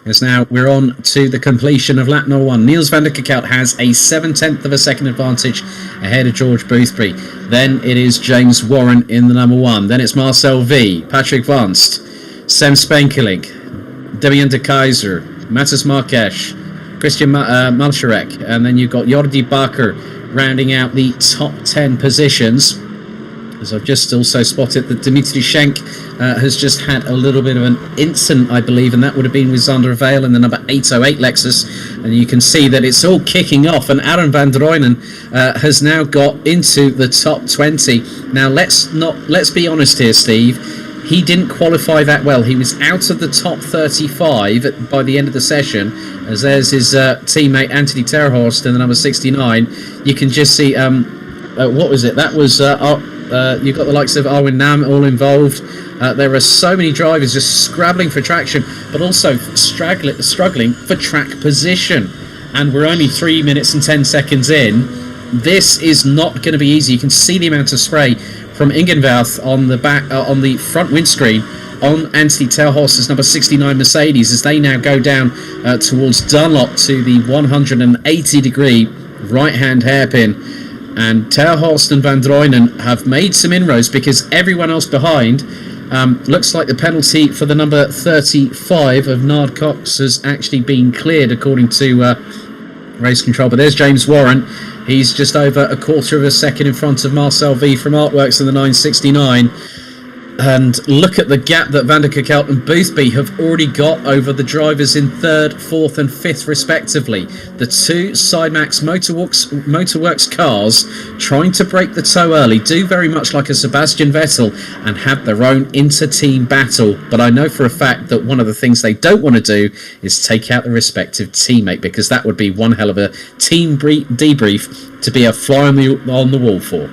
As now we're on to the completion of lap number 1. Niels van der Kerkelt has a 7/10 of a second advantage ahead of George Boothby. Then it is James Warren in the number 1. Then it's Marcel V, Patrick Vanst, Sem Spenkelink, Damien de Keyser, Matus Marques, Christian Malsharek, and then you've got Jordi Barker rounding out the top 10 positions. As I've just also spotted that Dimitri Schenk has just had a little bit of an incident, I believe, and that would have been with Zander Vale in the number 808 Lexus. And you can see that it's all kicking off, and Aaron van Droonen has now got into the top 20. Now let's be honest here, Steve. He didn't qualify that well. He was out of the top 35 by the end of the session, as there's his teammate Anthony Terhorst in the number 69. You can just see, what was it? That was, you've got the likes of Arwin Nam all involved. There are so many drivers just scrabbling for traction, but also struggling for track position. And we're only 3 minutes and 10 seconds in. This is not going to be easy. You can see the amount of spray from Ingenvouth on the back, on the front windscreen on Anthony Terhorst's number 69 Mercedes, as they now go down towards Dunlop to the 180 degree right-hand hairpin. And Terhorst and Van Dreunen have made some inroads because everyone else behind looks like the penalty for the number 35 of Nard Cox has actually been cleared according to race control. But there's James Warren. He's just over a quarter of a second in front of Marcel V from Artworks in the 969. And look at the gap that Van der Kerkelt and Boothby have already got over the drivers in 3rd, 4th and 5th respectively. The two Sidemax Motorworks cars trying to break the toe early do very much like a Sebastian Vettel and have their own inter-team battle. But I know for a fact that one of the things they don't want to do is take out the respective teammate, because that would be one hell of a team debrief to be a fly on the wall for.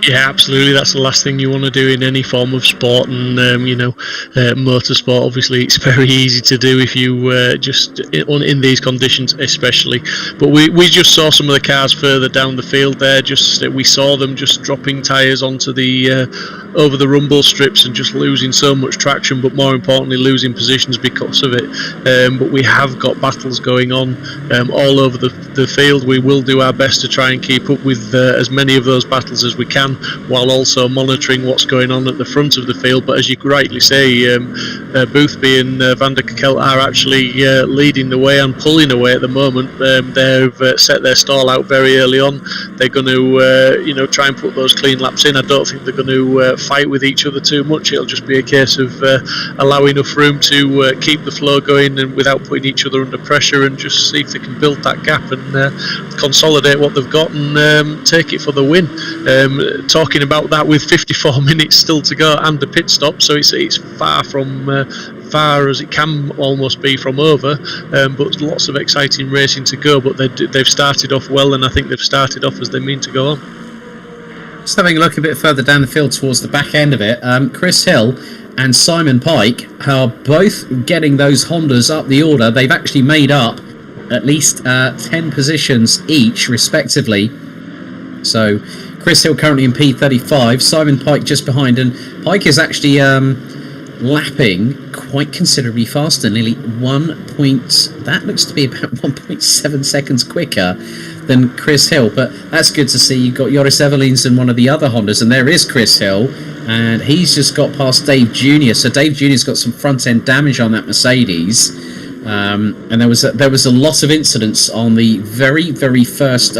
Yeah, absolutely. That's the last thing you want to do in any form of sport, and motorsport. Obviously, it's very easy to do if you just in these conditions, especially. But we just saw some of the cars further down the field there. We saw them just dropping tyres onto the over the rumble strips and just losing so much traction, but more importantly, losing positions because of it. But we have got battles going on all over the field. We will do our best to try and keep up with as many of those battles as we can, while also monitoring what's going on at the front of the field. But as you rightly say, Boothby and Van der Kerkelt are actually leading the way and pulling away at the moment. They've set their stall out very early on. They're going to try and put those clean laps in. I don't think they're going to fight with each other too much. It'll just be a case of allow enough room to keep the flow going and without putting each other under pressure, and just see if they can build that gap and consolidate what they've got and take it for the win. Talking about that with 54 minutes still to go and a pit stop, so it's far from far as it can almost be from over, but lots of exciting racing to go. But they've started off well, and I think they've started off as they mean to go on. Just having a look a bit further down the field towards the back end of it, Chris Hill and Simon Pike are both getting those Hondas up the order. They've actually made up at least 10 positions each respectively. So Chris Hill currently in P35, Simon Pike just behind, and Pike is actually lapping quite considerably faster, nearly that looks to be about 1.7 seconds quicker than Chris Hill. But that's good to see. You've got Joris Evelins in one of the other Hondas, and there is Chris Hill, and he's just got past Dave Jr. So Dave Jr.'s got some front end damage on that Mercedes, and there was a lot of incidents on the very first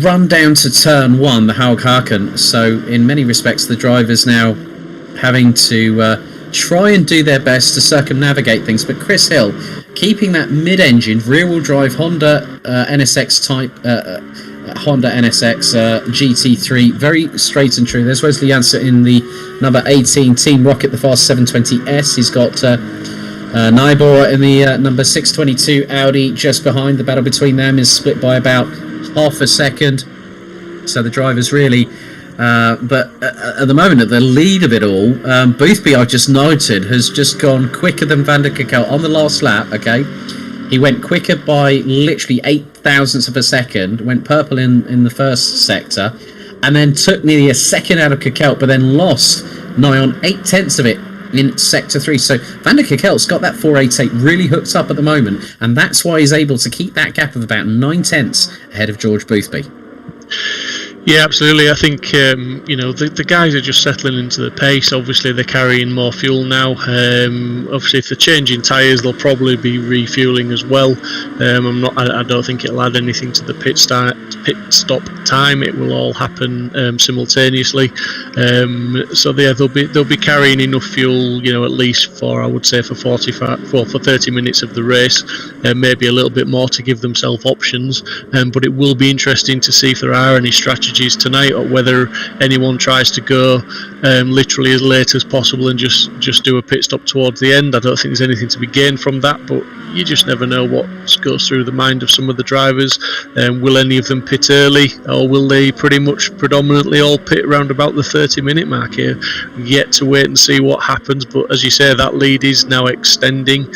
run down to turn 1, the Haughaken. So in many respects, the drivers now having to try and do their best to circumnavigate things. But Chris Hill keeping that mid-engine rear-wheel drive Honda NSX type Honda NSX GT3 very straight and true. There's Wesley Janssen in the number 18 Team Rocket, the fast 720S. He's got Nybora in the number 622 Audi just behind. The battle between them is split by about half a second, so the drivers really but at the moment at the lead of it all, Boothby, I've just noted, has just gone quicker than Van der Kerkelt on the last lap. Okay, he went quicker by literally 0.008 of a second, went purple in the first sector, and then took nearly a second out of Kerkelt, but then lost nigh on 0.8 of it in sector 3. So Van der Kerkelt's got that 488 really hooked up at the moment, and that's why he's able to keep that gap of about 0.9 ahead of George Boothby. Yeah, absolutely. I think the guys are just settling into the pace. Obviously, they're carrying more fuel now. Obviously, if they're changing tyres, they'll probably be refueling as well. I don't think it'll add anything to the pit stop time. It will all happen simultaneously. So yeah, they'll be carrying enough fuel, at least for, I would say, for 30 minutes of the race, maybe a little bit more to give themselves options. But it will be interesting to see if there are any strategies tonight, or whether anyone tries to go literally as late as possible and just do a pit stop towards the end. I don't think there's anything to be gained from that, but you just never know what goes through the mind of some of the drivers. Will any of them pit early, or will they predominantly all pit around about the 30-minute mark here? Yet to wait and see what happens. But as you say, that lead is now extending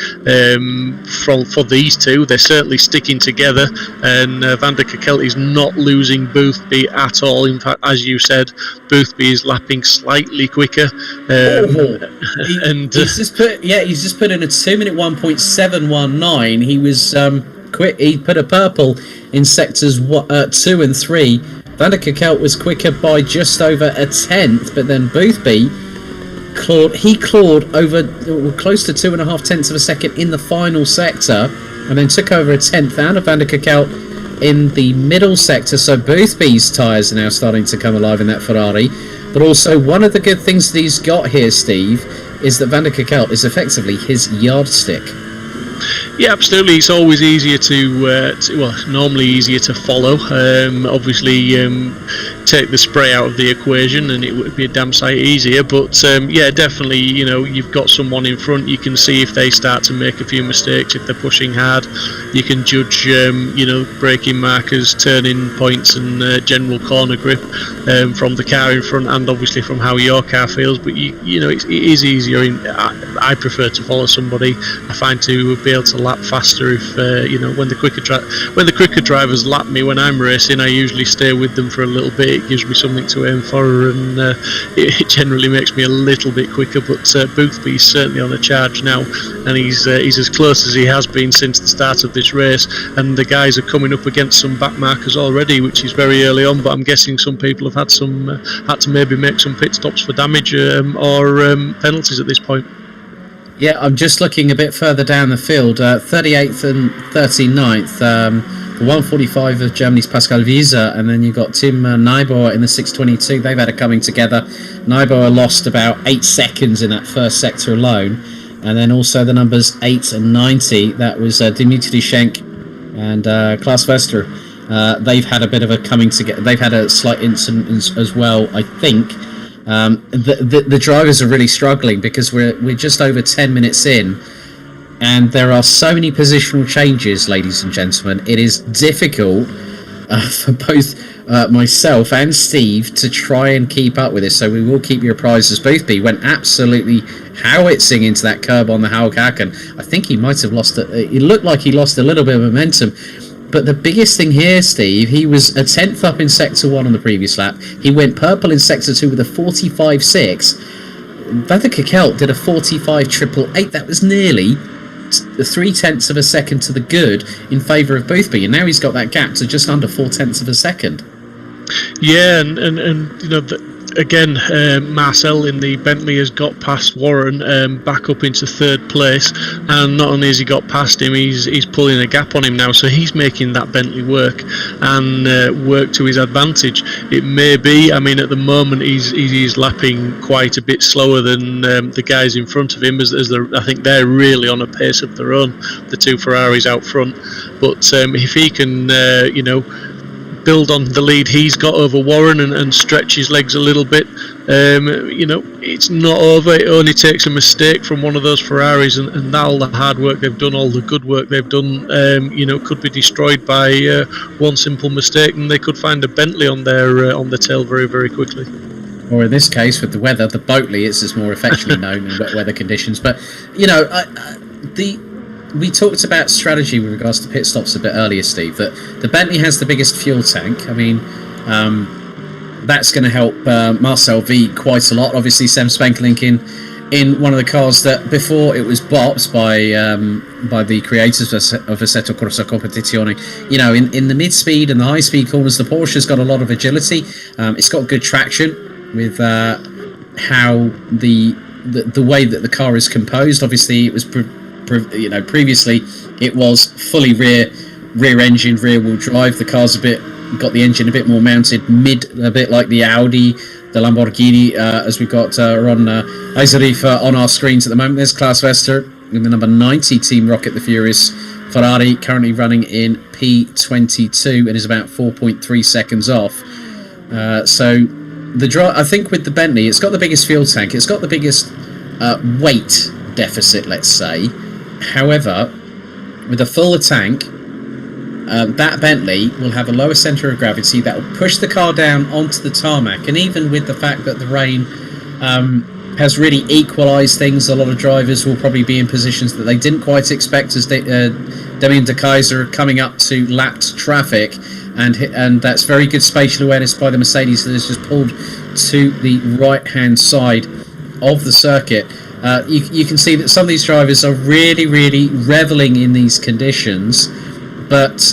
for these two. They're certainly sticking together, and Van der Kerkelt is not losing Boothby at all. In fact, as you said, Boothby is lapping slightly quicker. He's just put in a 2-minute 1.719. He was He put a purple in sectors 2 and 3. Van der Kerkhout was quicker by just over a tenth, but then Boothby clawed over close to 2.5 tenths of a second in the final sector, and then took over a tenth out of Van der Kerkhout in the middle sector. So Boothby's tyres are now starting to come alive in that Ferrari. But also, one of the good things that he's got here, Steve, is that Van der Kerkhout is effectively his yardstick. Yeah, absolutely. It's always easier normally easier to follow. Obviously, take the spray out of the equation, and it would be a damn sight easier. But yeah, definitely, you've got someone in front. You can see if they start to make a few mistakes, if they're pushing hard. You can judge, braking markers, turning points, and general corner grip from the car in front, and obviously from how your car feels. But it is easier. I prefer to follow somebody. I find to be able to lap faster if when the quicker drivers lap me when I'm racing. I usually stay with them for a little bit. It gives me something to aim for, and it generally makes me a little bit quicker. But Boothby's certainly on a charge now, and he's as close as he has been since the start of this race. And the guys are coming up against some back markers already, which is very early on. But I'm guessing some people have had to maybe make some pit stops for damage or penalties at this point. Yeah, I'm just looking a bit further down the field. 38th and 39th. The 145 of Germany's Pascal Wieser, and then you've got Tim Neubauer in the 622. They've had a coming together. Neubauer lost about 8 seconds in that first sector alone. And then also the numbers 8 and 90. That was Dimitri Schenk and Klaus Wester. They've had a bit of a coming together. They've had a slight incident as well, I think. The drivers are really struggling because we're just over 10 minutes in, and there are so many positional changes, ladies and gentlemen. It is difficult for both myself and Steve to try and keep up with this, so we will keep you apprised as Boothby went absolutely howitzing into that curb on the Haughaken. I think he might have lost it looked like he lost a little bit of momentum. But the biggest thing here, Steve, he was a tenth up in Sector 1 on the previous lap. He went purple in Sector 2 with a 45.6. Van der Kerkhout did a 45.888. That was nearly 0.3 of a second to the good in favour of Boothby. And now he's got that gap to just under 0.4 of a second. Yeah, and again, Marcel in the Bentley has got past Warren back up into third place, and not only has he got past him, he's pulling a gap on him now, so he's making that Bentley work and work to his advantage. It may be, at the moment he's lapping quite a bit slower than the guys in front of him, as I think they're really on a pace of their own, the two Ferraris out front. But if he can build on the lead he's got over Warren and stretch his legs a little bit, it's not over. It only takes a mistake from one of those Ferraris, and all the hard work they've done, all the good work they've done, could be destroyed by one simple mistake, and they could find a Bentley on their tail very, very quickly. Or in this case, with the weather, the Boatley is more affectionately known in wet weather conditions. But we talked about strategy with regards to pit stops a bit earlier, Steve, that the Bentley has the biggest fuel tank. That's going to help Marcel V quite a lot. Obviously, Sam Spankelink in one of the cars that before it was bopped by the creators of Assetto Corsa Competizione. In the mid-speed and the high-speed corners, the Porsche's got a lot of agility. It's got good traction with how the way that the car is composed. Obviously, it was previously it was fully rear engine, rear wheel drive. The car's got the engine a bit more mounted mid, a bit like the Audi, the Lamborghini, as we've got Ron Eiserif on our screens at the moment. There's Klaus Wester in the number 90 Team Rocket the Furious Ferrari, currently running in P22 and is about 4.3 seconds off. So I think with the Bentley, it's got the biggest fuel tank, it's got the biggest weight deficit, let's say. However, with a fuller tank, that Bentley will have a lower centre of gravity that will push the car down onto the tarmac. And even with the fact that the rain has really equalised things, a lot of drivers will probably be in positions that they didn't quite expect, as Damien de Keyser coming up to lapped traffic, and that's very good spatial awareness by the Mercedes that has just pulled to the right hand side of the circuit. You can see that some of these drivers are really, really revelling in these conditions, but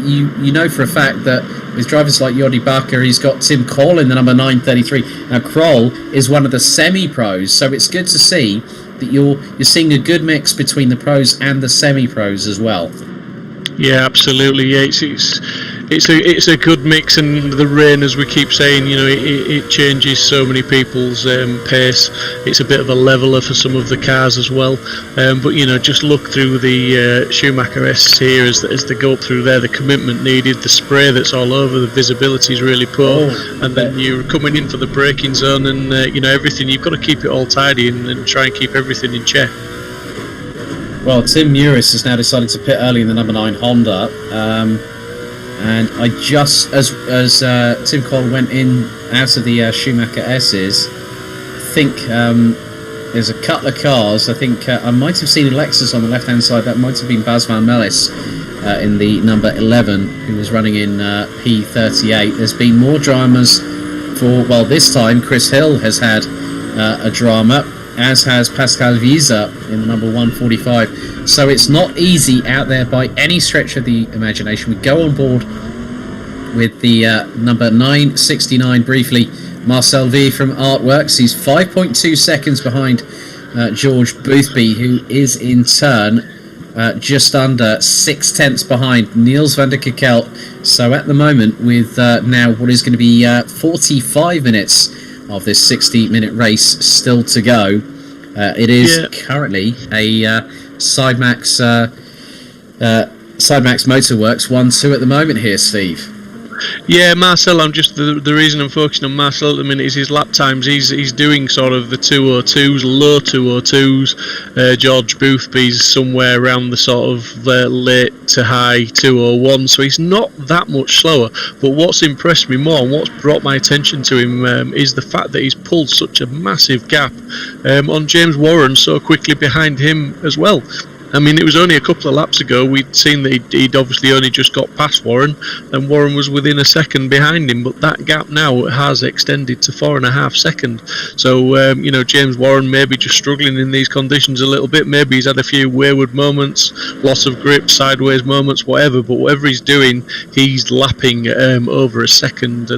you know for a fact that with drivers like Jordi Bakker, he's got Tim Kroll in the number 933. Now Kroll is one of the semi-pros, so it's good to see that you're seeing a good mix between the pros and the semi-pros as well. Yeah, absolutely. Yeah, it's a good mix, and the rain, as we keep saying, you know, it changes so many people's pace. It's a bit of a leveler for some of the cars as well. But you know, just look through the Schumacher S here as they go up through there. The commitment needed, the spray that's all over, the visibility is really poor, and then you're coming in for the braking zone, and you know, everything. You've got to keep it all tidy and try and keep everything in check. Well, Tim Muris has now decided to pit early in the number 9 Honda, and I just as Tim Kroll went in out of the Schumacher S's, I think there's a couple of cars. I think I might have seen a Lexus on the left-hand side. That might have been Bas van Mellis in the number 11, who was running in P38. There's been more dramas for, well, this time Chris Hill has had a drama, as has Pascal Visa in the number 145. So it's not easy out there by any stretch of the imagination. We go on board with the number 969 briefly, Marcel V from Artworks. He's 5.2 seconds behind George Boothby, who is in turn just under 6/10 behind Niels van der Kekelt. So at the moment, with now what is going to be 45 minutes of this 60-minute race still to go. It is currently a Sidemax Motorworks 1-2 at the moment here, Steve. Yeah, Marcel, I'm just the reason I'm focusing on Marcel at the minute is his lap times. He's doing sort of the 202s, low 202s. George Boothby's somewhere around the sort of late to high 201, so he's not that much slower. But what's impressed me more and what's brought my attention to him is the fact that he's pulled such a massive gap on James Warren so quickly behind him as well. I mean, it was only a couple of laps ago we'd seen that he'd obviously only just got past Warren, and Warren was within a second behind him, but that gap now has extended to 4.5 seconds. So, you know, James Warren maybe just struggling in these conditions a little bit. Maybe he's had a few wayward moments, loss of grip, sideways moments, whatever, but whatever he's doing, he's lapping over 1.5 seconds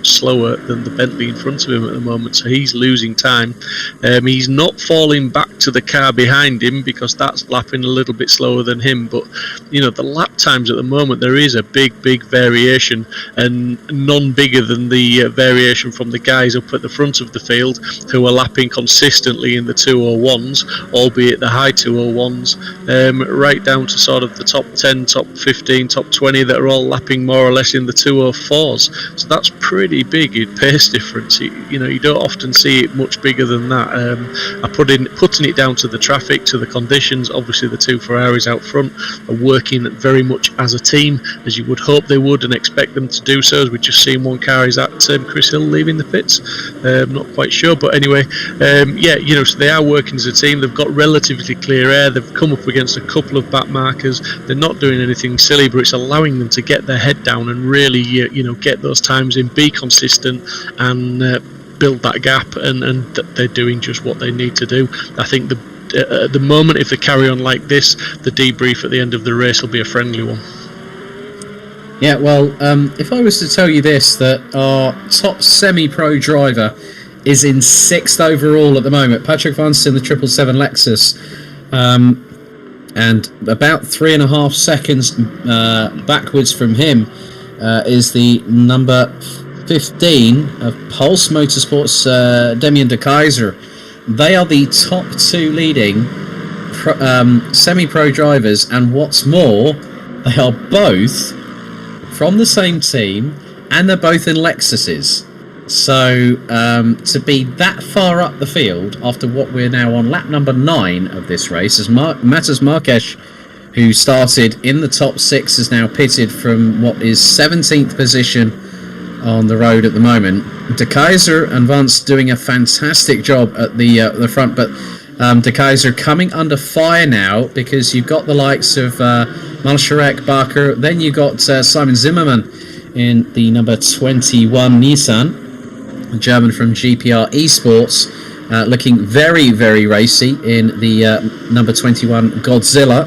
slower than the Bentley in front of him at the moment, so he's losing time. He's not falling back to the car behind him because that's lapping a little bit slower than him, but you know, the lap times at the moment, there is a big variation, and none bigger than the variation from the guys up at the front of the field who are lapping consistently in the 201s, albeit the high 201s, right down to sort of the top 10, top 15, top 20 that are all lapping more or less in the 204s. So that's pretty big in pace difference. You know, you don't often see it much bigger than that. Putting it down to the traffic, to the conditions. Obviously the two Ferraris out front are working very much as a team, as you would hope they would and expect them to do so, as we've just seen one car. Is that Chris Hill leaving the pits? Not quite sure, but anyway, yeah, you know, so they are working as a team. They've got relatively clear air. They've come up against a couple of back markers. They're not doing anything silly, but it's allowing them to get their head down and really, you know, get those times in, be consistent, and build that gap, and they're doing just what they need to do. I think at the moment, if they carry on like this, the debrief at the end of the race will be a friendly one. Yeah, well, if I was to tell you this, that our top semi-pro driver is in 6th overall at the moment, Patrick Vanston, the 777 Lexus, and about 3.5 seconds backwards from him is the number 15 of Pulse Motorsports, Damien de Keyser. They are the top 2 leading semi-pro drivers, and what's more, they are both from the same team, and they're both in Lexuses. So to be that far up the field after what we're now on lap number 9 of this race, as Matas Marques, who started in the top 6, is now pitted from what is 17th position on the road at the moment. De Keyser and Vance doing a fantastic job at the front, but De Keyser coming under fire now, because you've got the likes of Malsharek, Barker, then you've got Simon Zimmerman in the number 21 Nissan, a German from GPR Esports, looking very, very racy in the number 21 Godzilla.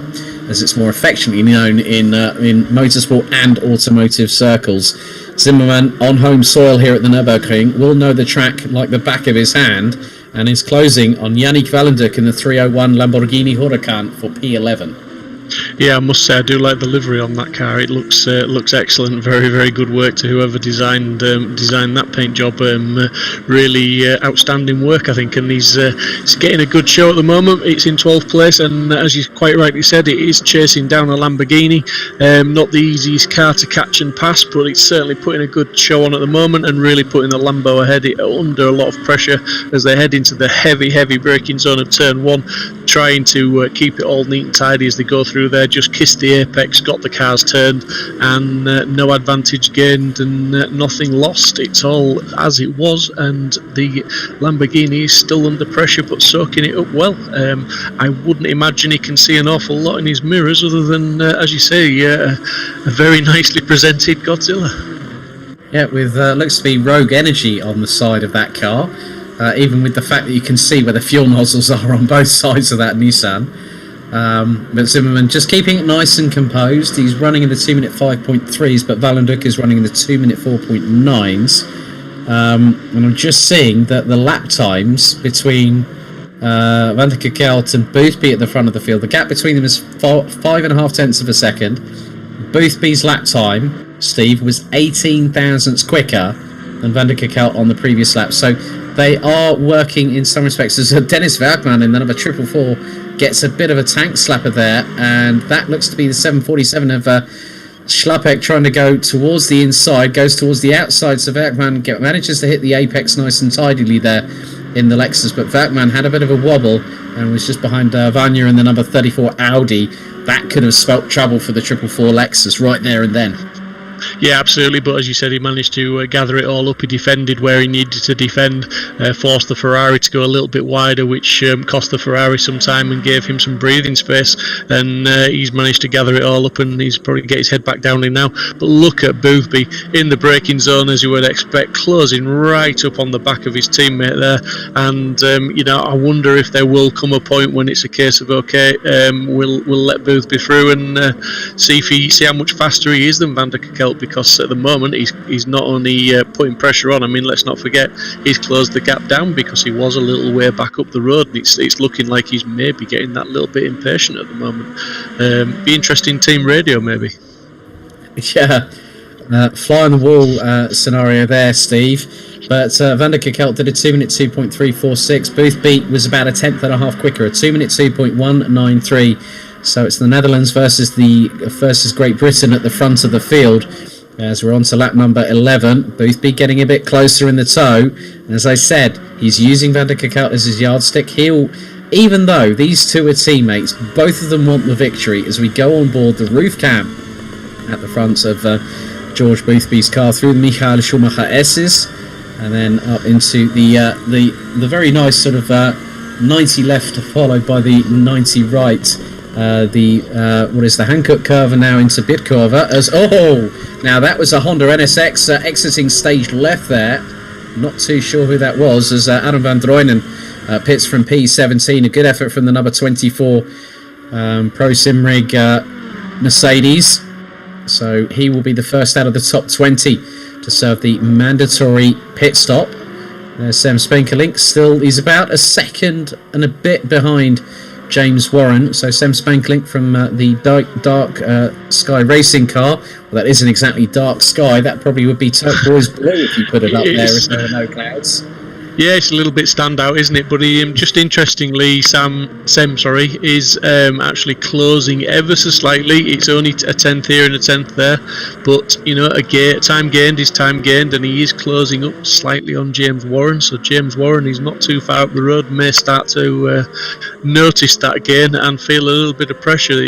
as it's more affectionately known in motorsport and automotive circles. Zimmermann, on home soil here at the Nürburgring, will know the track like the back of his hand, and is closing on Yannick Wallenduc in the 301 Lamborghini Huracan for P11. Yeah, I must say I do like the livery on that car. It looks excellent. Very, very good work to whoever designed that paint job. Really outstanding work, I think. And he's getting a good show at the moment. It's in 12th place, and as you quite rightly said, it is chasing down a Lamborghini. Not the easiest car to catch and pass, but it's certainly putting a good show on at the moment, and really putting the Lambo ahead under a lot of pressure as they head into the heavy braking zone of turn 1, trying to keep it all neat and tidy as they go through there. Just kissed the apex, got the cars turned, and no advantage gained and nothing lost. It's all as it was, and the Lamborghini is still under pressure but soaking it up well. I wouldn't imagine he can see an awful lot in his mirrors other than, as you say, a very nicely presented Godzilla. Yeah, with looks to be Rogue Energy on the side of that car, even with the fact that you can see where the fuel nozzles are on both sides of that Nissan. But Zimmermann just keeping it nice and composed. He's running in the 2-minute 5.3s, but Wallenduc is running in the 2-minute 4.9s. And I'm just seeing that the lap times between Van der Kerkhout and Boothby at the front of the field, the gap between them is 5.5 tenths of a second. Boothby's lap time, Steve, was 18 thousandths quicker than Van der Kerkhout on the previous lap. So they are working in some respects. As Dennis Werkman in the number 444 gets a bit of a tank slapper there, and that looks to be the 747 of Schlapek trying to go towards the inside, goes towards the outside, so Werkman manages to hit the apex nice and tidily there in the Lexus, but Werkman had a bit of a wobble and was just behind Vanya in the number 34 Audi. That could have spelt trouble for the 444 Lexus right there and then. Yeah, absolutely, but as you said, he managed to gather it all up. He defended where he needed to defend, forced the Ferrari to go a little bit wider, which cost the Ferrari some time and gave him some breathing space, and he's managed to gather it all up, and he's probably get his head back down in now. But look at Boothby in the braking zone, as you would expect, closing right up on the back of his teammate there, and I wonder if there will come a point when it's a case of we'll let Boothby through and see how much faster he is than Van der Kerkhout, because at the moment he's not only putting pressure on. I mean, let's not forget he's closed the gap down because he was a little way back up the road, and it's looking like he's maybe getting that little bit impatient at the moment. Be interesting team radio maybe. Yeah, fly on the wall scenario there, Steve. But Van der Kerkhout did a 2-minute 2.346. Boothby was about a tenth and a half quicker, a 2-minute 2.193. So it's the Netherlands versus Great Britain at the front of the field. As we're on to lap number 11, Boothby getting a bit closer in the tow. As I said, he's using Van der Kerkhout as his yardstick. Even though these two are teammates, both of them want the victory. As we go on board the roof cam at the front of George Boothby's car through the Michael Schumacher S's, and then up into the very nice sort of 90 left, followed by the 90 right. The Hankook curve, and now into Bitkurve now that was a Honda NSX exiting stage left there. Not too sure who that was, as Adam van Droonen pits from P17. A good effort from the number 24 Pro Simrig Mercedes, so he will be the first out of the top 20 to serve the mandatory pit stop. There's Sam Spankelink, he's about a second and a bit behind James Warren. So Sam Spankelink from the dark sky racing car. Well, that isn't exactly dark sky. That probably would be turquoise blue if you put it up there if there were no clouds. Yeah, it's a little bit standout, isn't it? But just interestingly, Sem is actually closing ever so slightly. It's only a tenth here and a tenth there, but time gained is time gained, and he is closing up slightly on James Warren. So James Warren is not too far up the road, may start to notice that gain and feel a little bit of pressure.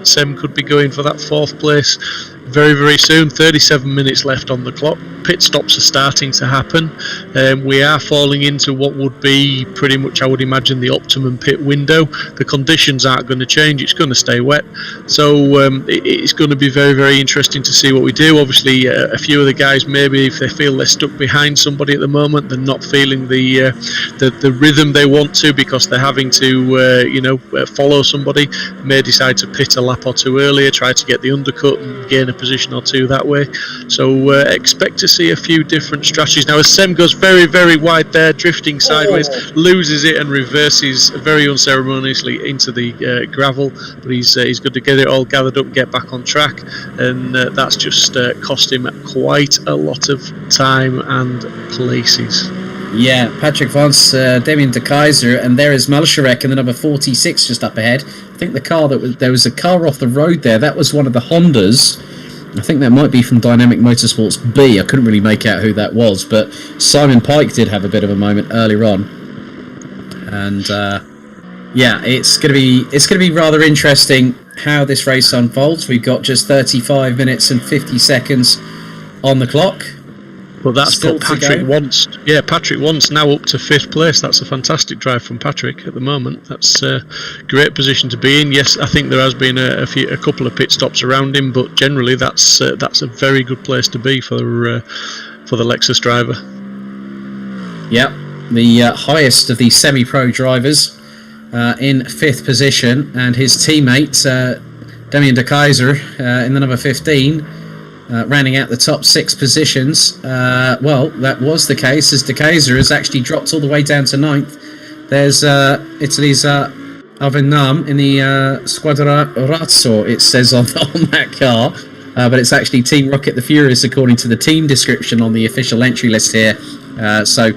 Sem could be going for that fourth place very, very soon. 37 minutes left on the clock. Pit stops are starting to happen. We are falling into what would be pretty much, I would imagine, the optimum pit window. The conditions aren't going to change. It's going to stay wet. So it's going to be very, very interesting to see what we do. Obviously, a few of the guys, maybe if they feel they're stuck behind somebody at the moment, they're not feeling the rhythm they want to because they're having to follow somebody, may decide to pit a lap or two earlier, try to get the undercut and gain a position or two that way. So expect to see a few different strategies. Now, as Sem goes very, very wide there, drifting sideways, loses it and reverses very unceremoniously into the gravel, but he's good to get it all gathered up, get back on track, and that's just cost him quite a lot of time and places. Yeah, Patrick Vance, Damien de Keyser, and there is Malsharek in the number 46 just up ahead. I think there was a car off the road there. That was one of the Hondas. I think that might be from Dynamic Motorsports B. I couldn't really make out who that was, but Simon Pike did have a bit of a moment earlier on. And it's going to be rather interesting how this race unfolds. We've got just 35 minutes and 50 seconds on the clock. Well, that's still what Patrick wants. Yeah, Patrick wants now up to 5th place. That's a fantastic drive from Patrick at the moment. That's a great position to be in. Yes, I think there has been a couple of pit stops around him, but generally that's a very good place to be for the Lexus driver. Yep, the highest of the semi-pro drivers in 5th position, and his teammate Damien de Keyser in the number 15. Rounding out the top 6 positions. Well, that was the case, as De Keyser has actually dropped all the way down to 9th. There's Italy's Avenam in the Squadra Razzo, it says on that car. But it's actually Team Rocket the Furious according to the team description on the official entry list here. So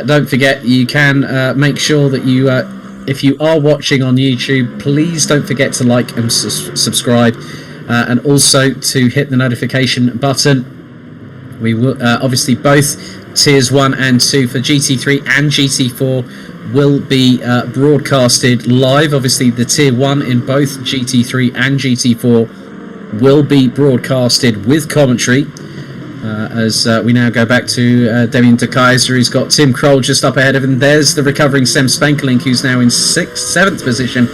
don't forget, you can make sure that you, if you are watching on YouTube, please don't forget to like and subscribe. And also to hit the notification button. We will obviously both tiers 1 and 2 for GT3 and GT4 will be broadcasted live. Obviously the tier 1 in both GT3 and GT4 will be broadcasted with commentary. As we now go back to Damien de Keyser, who's got Tim Kroll just up ahead of him. There's the recovering Sem Spankelink, who's now in 7th position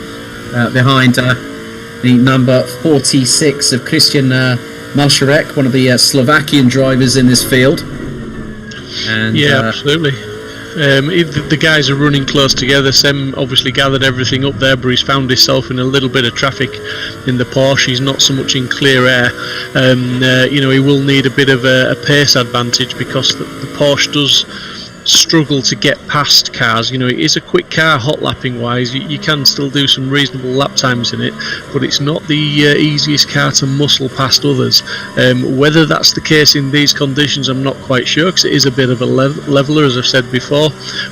behind the number 46 of Christian Malsharek, one of the Slovakian drivers in this field. And, absolutely. The guys are running close together. Sem obviously gathered everything up there, but he's found himself in a little bit of traffic in the Porsche. He's not so much in clear air. He will need a bit of a pace advantage because the Porsche does struggle to get past cars. It is a quick car hot lapping wise. You can still do some reasonable lap times in it, but it's not the easiest car to muscle past others. Whether that's the case in these conditions, I'm not quite sure, because it is a bit of a leveler, as I've said before,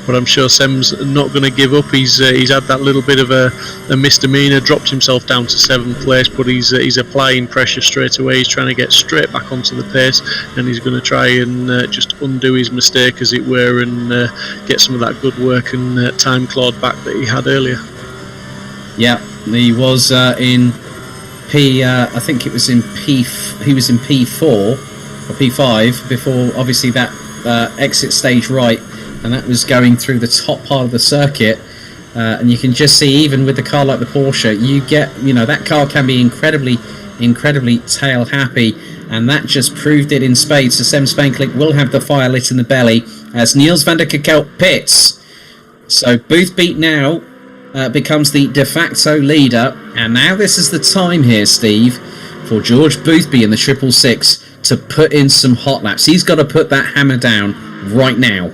but I'm sure Sem's not going to give up. He's had that little bit of a misdemeanor, dropped himself down to 7th place, but he's applying pressure straight away. He's trying to get straight back onto the pace, and he's going to try and just undo his mistake, as it were, and get some of that good work and time clawed back that he had earlier. Yeah, he was in I think it was in he was in P4 or P5 before obviously that exit stage right, and that was going through the top part of the circuit. And you can just see, even with the car like the Porsche, you get, that car can be incredibly tail happy, and that just proved it in spades. So Sem Spankelink will have the fire lit in the belly as Niels van der Kekelt pits. So Boothby now becomes the de facto leader, and now this is the time here, Steve, for George Boothby in the 666 to put in some hot laps. He's got to put that hammer down right now.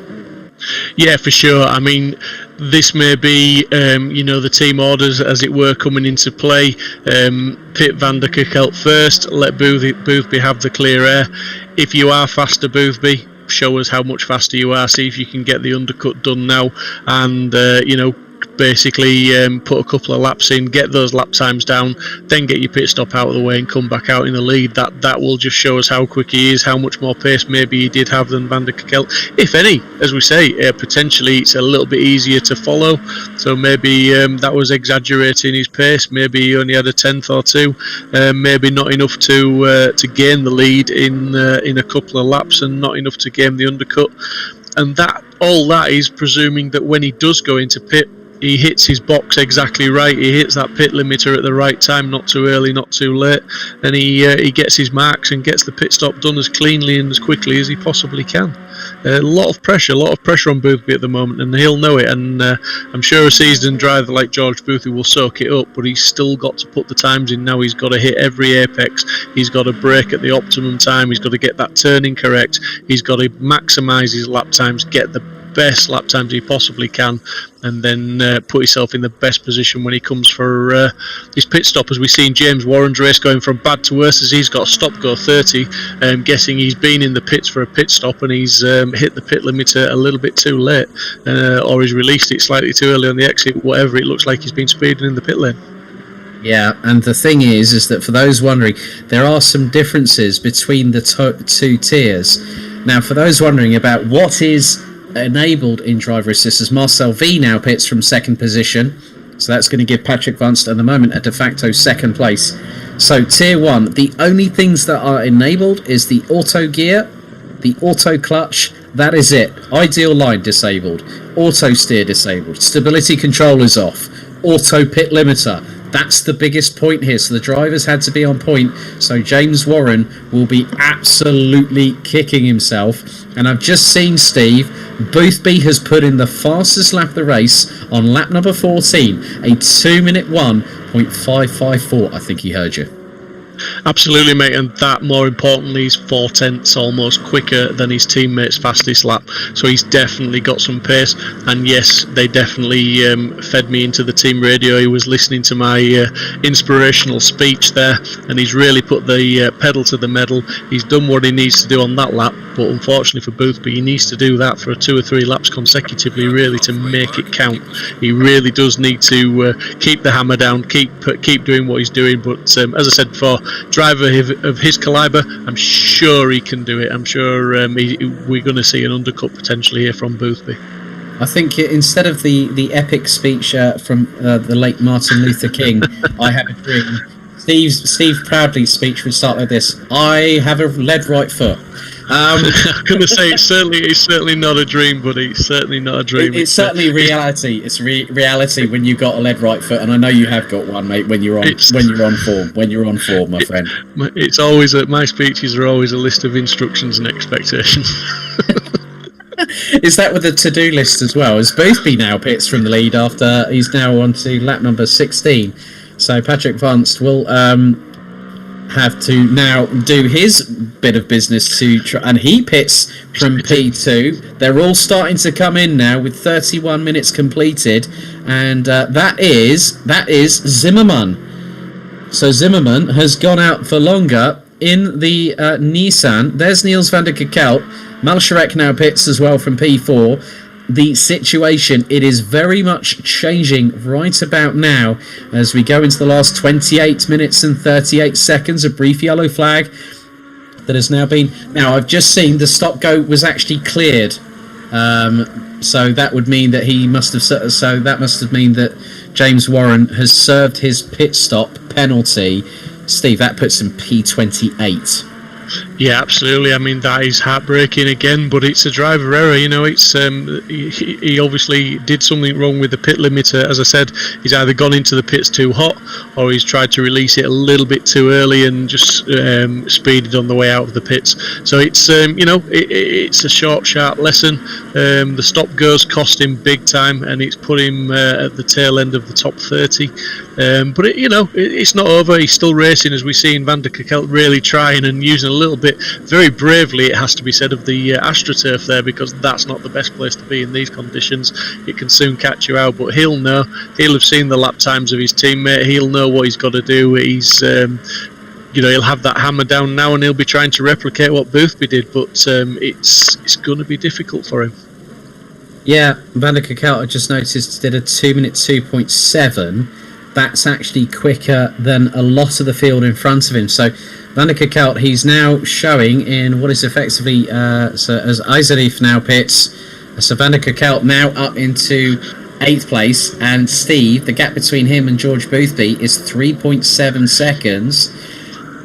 Yeah, for sure. I mean, this may be, the team orders, as it were, coming into play. Pit Van der Kekelt first, let Boothby have the clear air. If you are faster, Boothby, show us how much faster you are. See if you can get the undercut done now, and basically put a couple of laps in, get those lap times down, then get your pit stop out of the way and come back out in the lead. That will just show us how quick he is, how much more pace maybe he did have than Van der Kekelt, if any. As we say, potentially it's a little bit easier to follow, so maybe that was exaggerating his pace. Maybe he only had a tenth or two, maybe not enough to gain the lead in a couple of laps, and not enough to gain the undercut. And all that is presuming that when he does go into pit, he hits his box exactly right. He hits that pit limiter at the right time, not too early, not too late, and he gets his marks and gets the pit stop done as cleanly and as quickly as he possibly can. A lot of pressure on Boothby at the moment, and he'll know it. And I'm sure a seasoned driver like George Boothby will soak it up, but he's still got to put the times in now. He's got to hit every apex. He's got to brake at the optimum time. He's got to get that turning correct. He's got to maximise his lap times, get the best lap times he possibly can, and then put himself in the best position when he comes for his pit stop. As we've seen James Warren's race going from bad to worse, as he's got a stop go 30, guessing he's been in the pits for a pit stop and he's hit the pit limiter a little bit too late, or he's released it slightly too early on the exit, whatever. It looks like he's been speeding in the pit lane. Yeah, and the thing is that for those wondering, there are some differences between the two tiers. Now, for those wondering about what is enabled in driver assist, as Marcel V now pits from second position, so that's going to give Patrick Vance at the moment a de facto second place. So tier 1, the only things that are enabled is the auto gear, the auto clutch, that is it. Ideal line disabled, auto steer disabled, stability control is off, auto pit limiter. That's the biggest point here, so the drivers had to be on point, so James Warren will be absolutely kicking himself. And I've just seen, Steve, Boothby has put in the fastest lap of the race on lap number 14, a 2-minute 1.554. I think he heard you. Absolutely, mate, and that, more importantly, is 4/10 almost quicker than his teammate's fastest lap, so he's definitely got some pace. And yes, they definitely fed me into the team radio. He was listening to my inspirational speech there, and he's really put the pedal to the metal. He's done what he needs to do on that lap, but unfortunately for Boothby, he needs to do that for 2 or 3 laps consecutively, really, to make it count. He really does need to keep the hammer down, keep doing what he's doing. But as I said before, driver of his calibre, I'm sure he can do it. I'm sure we're going to see an undercut potentially here from Boothby. I think instead of the epic speech from the late Martin Luther King, I have a dream, Steve Proudly's speech would start like this: I have a lead right foot. I'm going to say it's certainly not a dream, buddy. It's certainly not a dream. It's certainly reality. It's reality when you got a lead right foot, and I know you have got one, mate. When you're on form, my friend. It's always my speeches are always a list of instructions and expectations. Is that with the to-do list as well? As Boothby now pits from the lead after he's now on to lap number 16. So Patrick Vance will have to now do his bit of business and he pits from P2. They're all starting to come in now with 31 minutes completed, and that is Zimmerman. So Zimmerman has gone out for longer in the Nissan. There's Niels van der Kekelt. Malsharek now pits as well from P4. The situation, it is very much changing right about now as we go into the last 28 minutes and 38 seconds. A brief yellow flag that has now been... Now, I've just seen the stop-go was actually cleared. So that would mean that he must have... So that must have mean that James Warren has served his pit stop penalty. Steve, that puts him P28. Yeah, absolutely. I mean, that is heartbreaking again, but it's a driver error. You know, it's he obviously did something wrong with the pit limiter. As I said, he's either gone into the pits too hot, or he's tried to release it a little bit too early and just speeded on the way out of the pits. So it's it's a short, sharp lesson. The stop goes cost him big time, and it's put him at the tail end of the top 30. But it's not over. He's still racing, as we've seen Van der Kekelt really trying and using a little bit, very bravely it has to be said, of the AstroTurf there, because that's not the best place to be in these conditions. It can soon catch you out, but he'll know. He'll have seen the lap times of his teammate. He'll know what he's got to do. He's he'll have that hammer down now, and he'll be trying to replicate what Boothby did, but it's going to be difficult for him. Yeah, Van der Kerkhout, I just noticed, did a 2-minute 2.7. That's actually quicker than a lot of the field in front of him. So Van der Kerkhout, he's now showing in what is effectively, so as Eiserif now pits, so Van der Kerkhout now up into 8th place, and Steve, the gap between him and George Boothby is 3.7 seconds.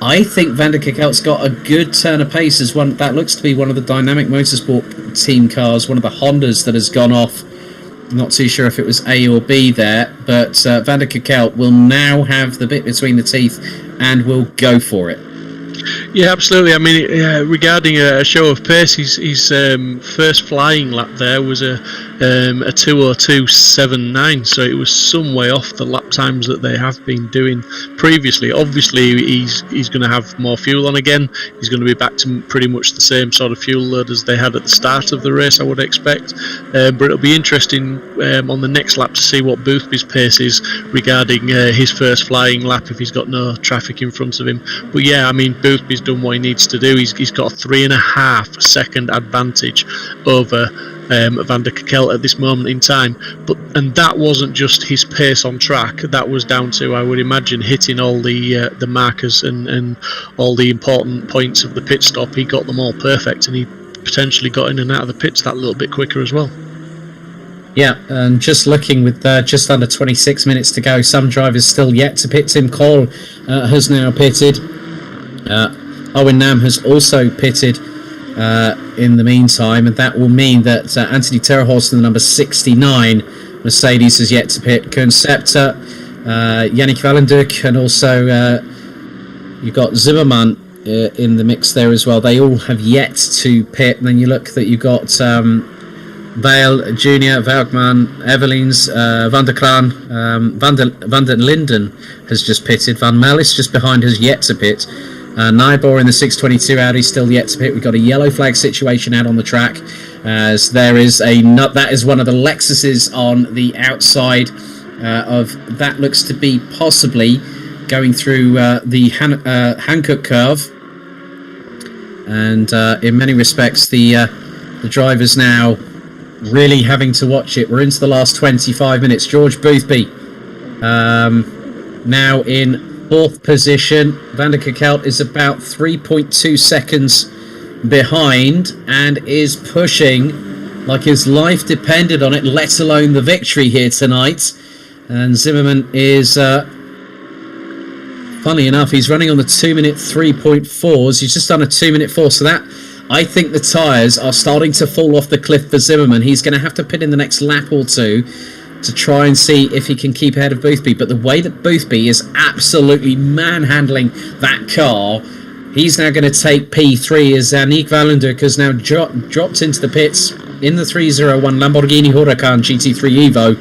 I think Van der Kerkhout's got a good turn of pace as one. That looks to be one of the Dynamic Motorsport team cars, one of the Hondas that has gone off. I'm not too sure if it was A or B there, but Van der Kerkhout will now have the bit between the teeth and will go for it. Yeah, absolutely. I mean, regarding a show of pace, his first flying lap there was a 2:02.79, so it was some way off the lap times that they have been doing previously. Obviously, he's going to have more fuel on again. He's going to be back to pretty much the same sort of fuel load as they had at the start of the race, I would expect. But it'll be interesting on the next lap to see what Boothby's pace is regarding his first flying lap if he's got no traffic in front of him. But yeah, I mean, Boothby's done what he needs to do. He's got a 3.5 second advantage over Van der Kerkhout at this moment in time, and that wasn't just his pace on track. That was down to, I would imagine, hitting all the markers and all the important points of the pit stop. He got them all perfect, and he potentially got in and out of the pits that little bit quicker as well. Yeah, and just looking with just under 26 minutes to go, some drivers still yet to pit. Tim Cole has now pitted. Owen Nam has also pitted in the meantime, and that will mean that Anthony Terhorst in the number 69 Mercedes has yet to pit. Koen Septer, Yannick Valenduk, and also you've got Zimmerman in the mix there as well. They all have yet to pit. And then you look that you've got Vale Jr., Velkman, Evelins, Van der Klaan, Van der Linden has just pitted. Van Melis just behind has yet to pit. Nybor in the 622 Audi still yet to pit. We've got a yellow flag situation out on the track, as there is that is one of the Lexuses on the outside of that. Looks to be possibly going through the Hankook curve, and in many respects the drivers now really having to watch it. We're into the last 25 minutes. George Boothby now in 4th position. Van der Kerkhout is about 3.2 seconds behind and is pushing like his life depended on it, let alone the victory here tonight. And Zimmerman is, funny enough, he's running on the 2-minute 3.4s. He's just done a 2-minute 4, so that, I think the tyres are starting to fall off the cliff for Zimmerman. He's going to have to pit in the next lap or two to try and see if he can keep ahead of Boothby. But the way that Boothby is absolutely manhandling that car, he's now going to take P3 as Yannick Valenduk has now dropped into the pits in the 301 Lamborghini Huracan GT3 Evo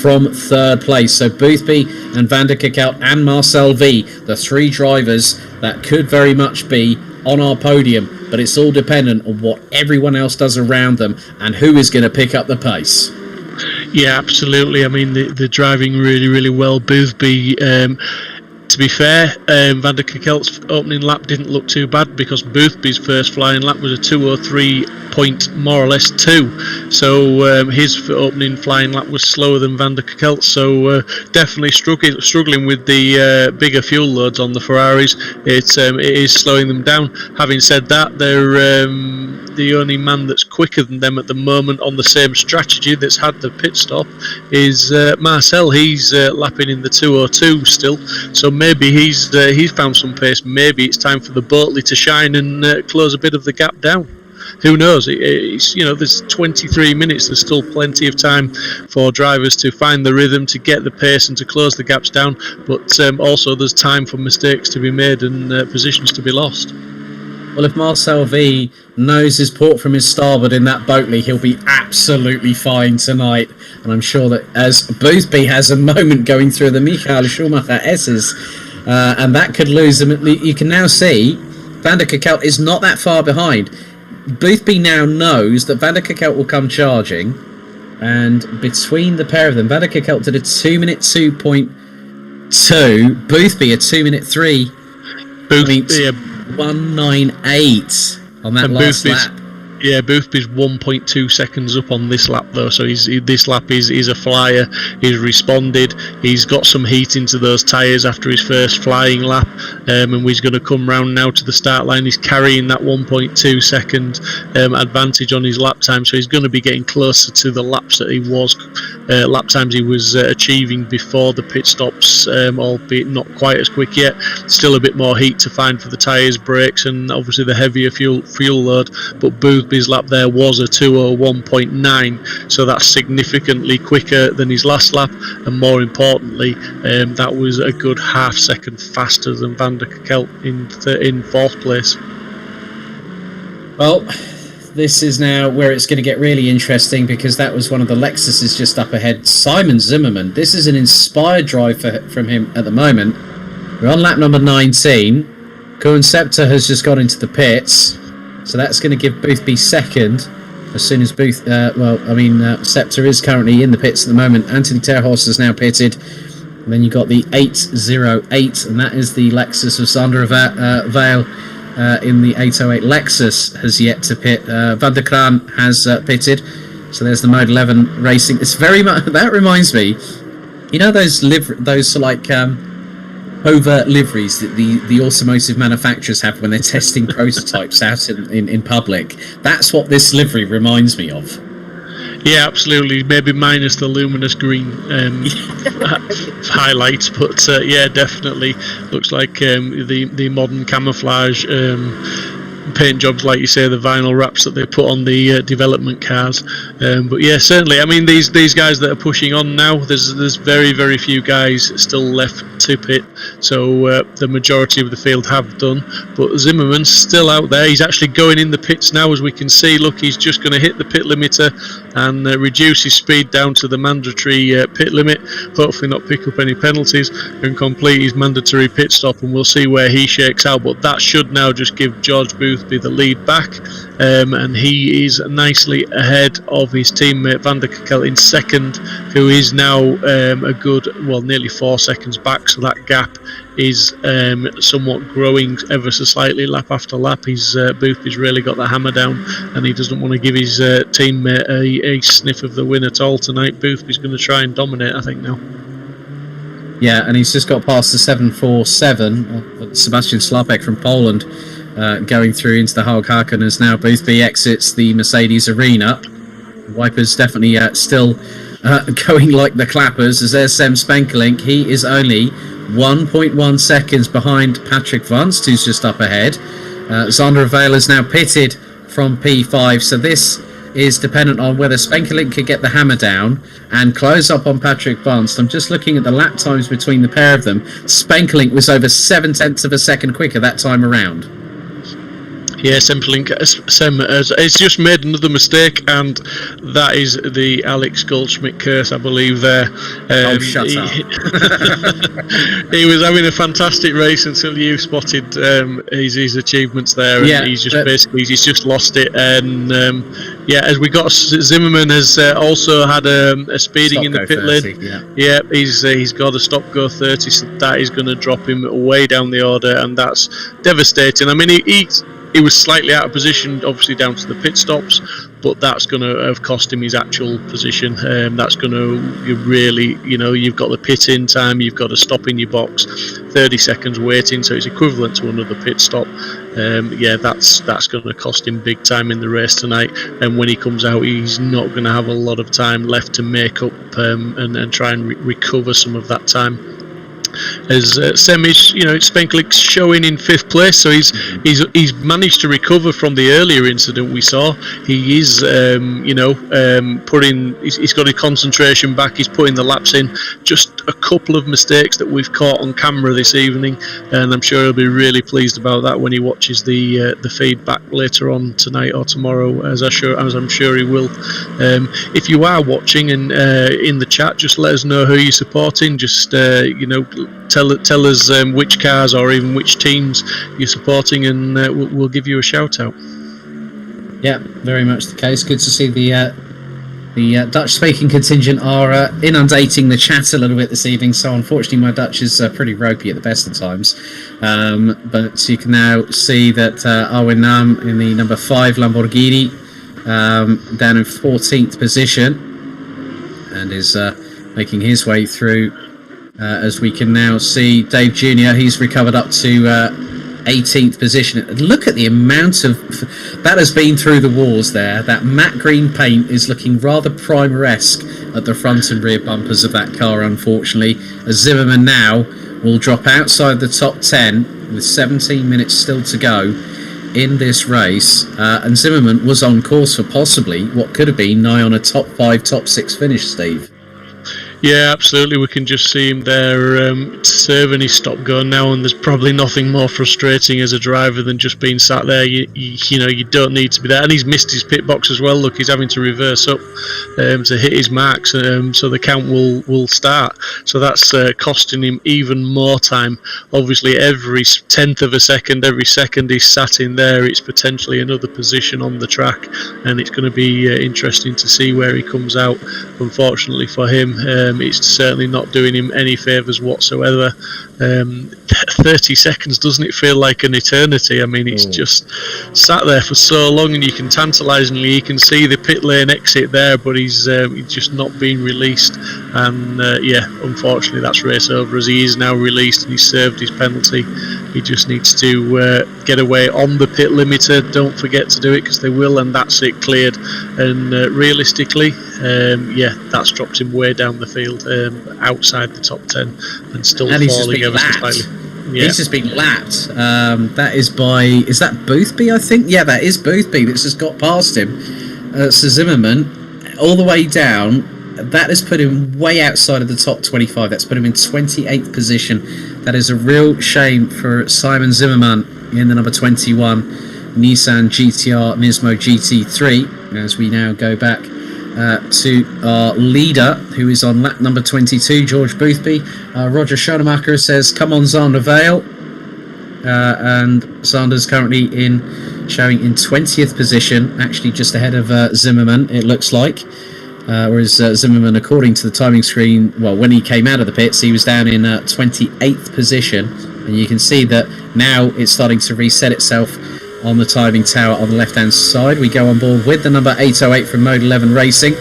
from 3rd place. So Boothby and Van der Kerkhout and Marcel V, the 3 drivers that could very much be on our podium, but it's all dependent on what everyone else does around them and who is going to pick up the pace. Yeah, absolutely. I mean, they're driving really, really well. Boothby, to be fair, Van der Kerkhout's opening lap didn't look too bad, because Boothby's first flying lap was a 2:03.2, so his opening flying lap was slower than Van der Kerkhout, so definitely struggling with the bigger fuel loads on the Ferraris. It is slowing them down. Having said that, they're the only man that's quicker than them at the moment on the same strategy that's had the pit stop is Marcel. He's lapping in the 2:02 still, so maybe he's found some pace. Maybe it's time for the Boatley to shine and close a bit of the gap down. Who knows? It's, there's 23 minutes. There's still plenty of time for drivers to find the rhythm, to get the pace and to close the gaps down. But also there's time for mistakes to be made and positions to be lost. Well, if Marcel V knows his port from his starboard in that Boatley, he'll be absolutely fine tonight. And I'm sure that as Boothby has a moment going through the Michael Schumacher S's, and that could lose him. You can now see Van der Kerkhout is not that far behind. Boothby now knows that Van der Kerkhout will come charging, and between the pair of them, Van der Kerkhout did a 2-minute 2.2, Boothby a 2-minute 3. 198 on that last lap. Yeah, Boothby's 1.2 seconds up on this lap though, so this lap is a flyer. He's responded. He's got some heat into those tyres after his first flying lap, and he's going to come round now to the start line. He's carrying that 1.2 second advantage on his lap time, so he's going to be getting closer to the laps that he was lap times he was achieving before the pit stops, albeit not quite as quick yet. Still a bit more heat to find for the tyres, brakes, and obviously the heavier fuel load. But Boothby's lap there was a 2:01.9, so that's significantly quicker than his last lap, and more importantly, that was a good half second faster than Van der Kelt in fourth place. Well, this is now where it's going to get really interesting, because that was one of the Lexuses just up ahead. Simon Zimmerman, this is an inspired drive from him at the moment. We're on lap number 19. Koen Scepter has just got into the pits, so that's going to give Boothby second. As soon as Scepter is currently in the pits at the moment. Anthony Terhorst is now pitted. And then you've got the 808, and that is the Lexus of Sander Vale in the 808. Lexus has yet to pit. Van der Kraan has pitted. So there's the Mode 11 racing. It's very much, that reminds me, you know those overt liveries that the automotive manufacturers have when they're testing prototypes out in public. That's what this livery reminds me of. Yeah, absolutely. Maybe minus the luminous green highlights, but yeah, definitely looks like the modern camouflage paint jobs, like you say, the vinyl wraps that they put on the development cars. But yeah, certainly. I mean, these guys that are pushing on now, there's very, very few guys still left to pit. So the majority of the field have done. But Zimmerman's still out there. He's actually going in the pits now, as we can see. Look, he's just going to hit the pit limiter and reduce his speed down to the mandatory pit limit. Hopefully not pick up any penalties and complete his mandatory pit stop. And we'll see where he shakes out. But that should now just give George Boothby the lead back, and he is nicely ahead of his teammate Van der Kelt in second, who is now a good, nearly 4 seconds back. So that gap is somewhat growing ever so slightly lap after lap. Boothby's really got the hammer down, and he doesn't want to give his teammate a sniff of the win at all tonight. Boothby's going to try and dominate, I think, now. Yeah, and he's just got past the 747. Sebastian Slapek from Poland going through into the Hagen as now Boothby exits the Mercedes arena. Wipers definitely still going like the clappers, as there's Sem Spenkelink. He is only 1.1 seconds behind Patrick Vunst, who's just up ahead. Sander Vale is now pitted from P5, so this is dependent on whether Spenkelink could get the hammer down and close up on Patrick Vunst. I'm just looking at the lap times between the pair of them. Spenkelink was over 0.7 of a second quicker that time around. Yeah, Sem has just made another mistake, and that is the Alex Goldschmidt curse, I believe. There, shut up! He was having a fantastic race until you spotted his achievements there, and he's just lost it. And as we got, Zimmerman has also had a speeding in the pit lane. Yeah, he's got a stop go 30, so that is going to drop him way down the order, and that's devastating. I mean, he was slightly out of position, obviously down to the pit stops, but that's going to have cost him his actual position. That's going to really, you've got the pit in time, you've got a stop in your box, 30 seconds waiting, so it's equivalent to another pit stop. That's going to cost him big time in the race tonight. And when he comes out, he's not going to have a lot of time left to make up and try and recover some of that time. As Sem is, Spenklink's showing in 5th place, so he's managed to recover from the earlier incident we saw. He is, he's got his concentration back. He's putting the laps in. Just a couple of mistakes that we've caught on camera this evening, and I'm sure he'll be really pleased about that when he watches the feedback later on tonight or tomorrow, as I'm sure he will. If you are watching and in the chat, just let us know who you're supporting. Just tell us which cars or even which teams you're supporting, and we'll give you a shout out. Yeah, very much the case. Good to see the Dutch-speaking contingent are inundating the chat a little bit this evening. So unfortunately, my Dutch is pretty ropey at the best of times. But you can now see that Arwin Nam in the number 5 Lamborghini down in 14th position, and is making his way through. As we can now see, Dave Jr., he's recovered up to 18th position. Look at the amount of that has been through the wars there. That matte green paint is looking rather primer-esque at the front and rear bumpers of that car, unfortunately, as Zimmerman now will drop outside the top 10 with 17 minutes still to go in this race, and Zimmerman was on course for possibly what could have been nigh on a top 5, top 6 finish, Steve. Yeah, absolutely. We can just see him there serving his stop going now, and there's probably nothing more frustrating as a driver than just being sat there. You know, you don't need to be there, and he's missed his pit box as well. Look, he's having to reverse up to hit his marks, so the count will start. So that's costing him even more time. Obviously, every tenth of a second, every second he's sat in there, it's potentially another position on the track, and it's going to be interesting to see where he comes out. Unfortunately for him, it's certainly not doing him any favours whatsoever. 30 seconds, doesn't it feel like an eternity? I mean, it's just sat there for so long, and you can tantalisingly, you can see the pit lane exit there, but he's just not being released. And yeah, unfortunately, that's race over, as he is now released and he's served his penalty. He just needs to get away on the pit limiter. Don't forget to do it, because they will, and that's it, cleared. And realistically, yeah, that's dropped him way down the field, outside the top 10, and still falling ever so slightly. Yeah. He's just been lapped. That is by, is that Boothby, I think? Yeah, that is Boothby that's just got past him. So Zimmerman, all the way down, that has put him way outside of the top 25. That's put him in 28th position. That is a real shame for Simon Zimmerman in the number 21 Nissan GTR Nismo GT3, as we now go back to our leader, who is on lap number 22, George Boothby. Roger Schoenemacher says, come on, Zander Vale. And Zander's currently showing in 20th position, actually just ahead of Zimmerman, it looks like. Whereas Zimmerman, according to the timing screen, well, when he came out of the pits, he was down in 28th position. And you can see that now it's starting to reset itself on the timing tower on the left-hand side. We go on board with the number 808 from Mode 11 Racing.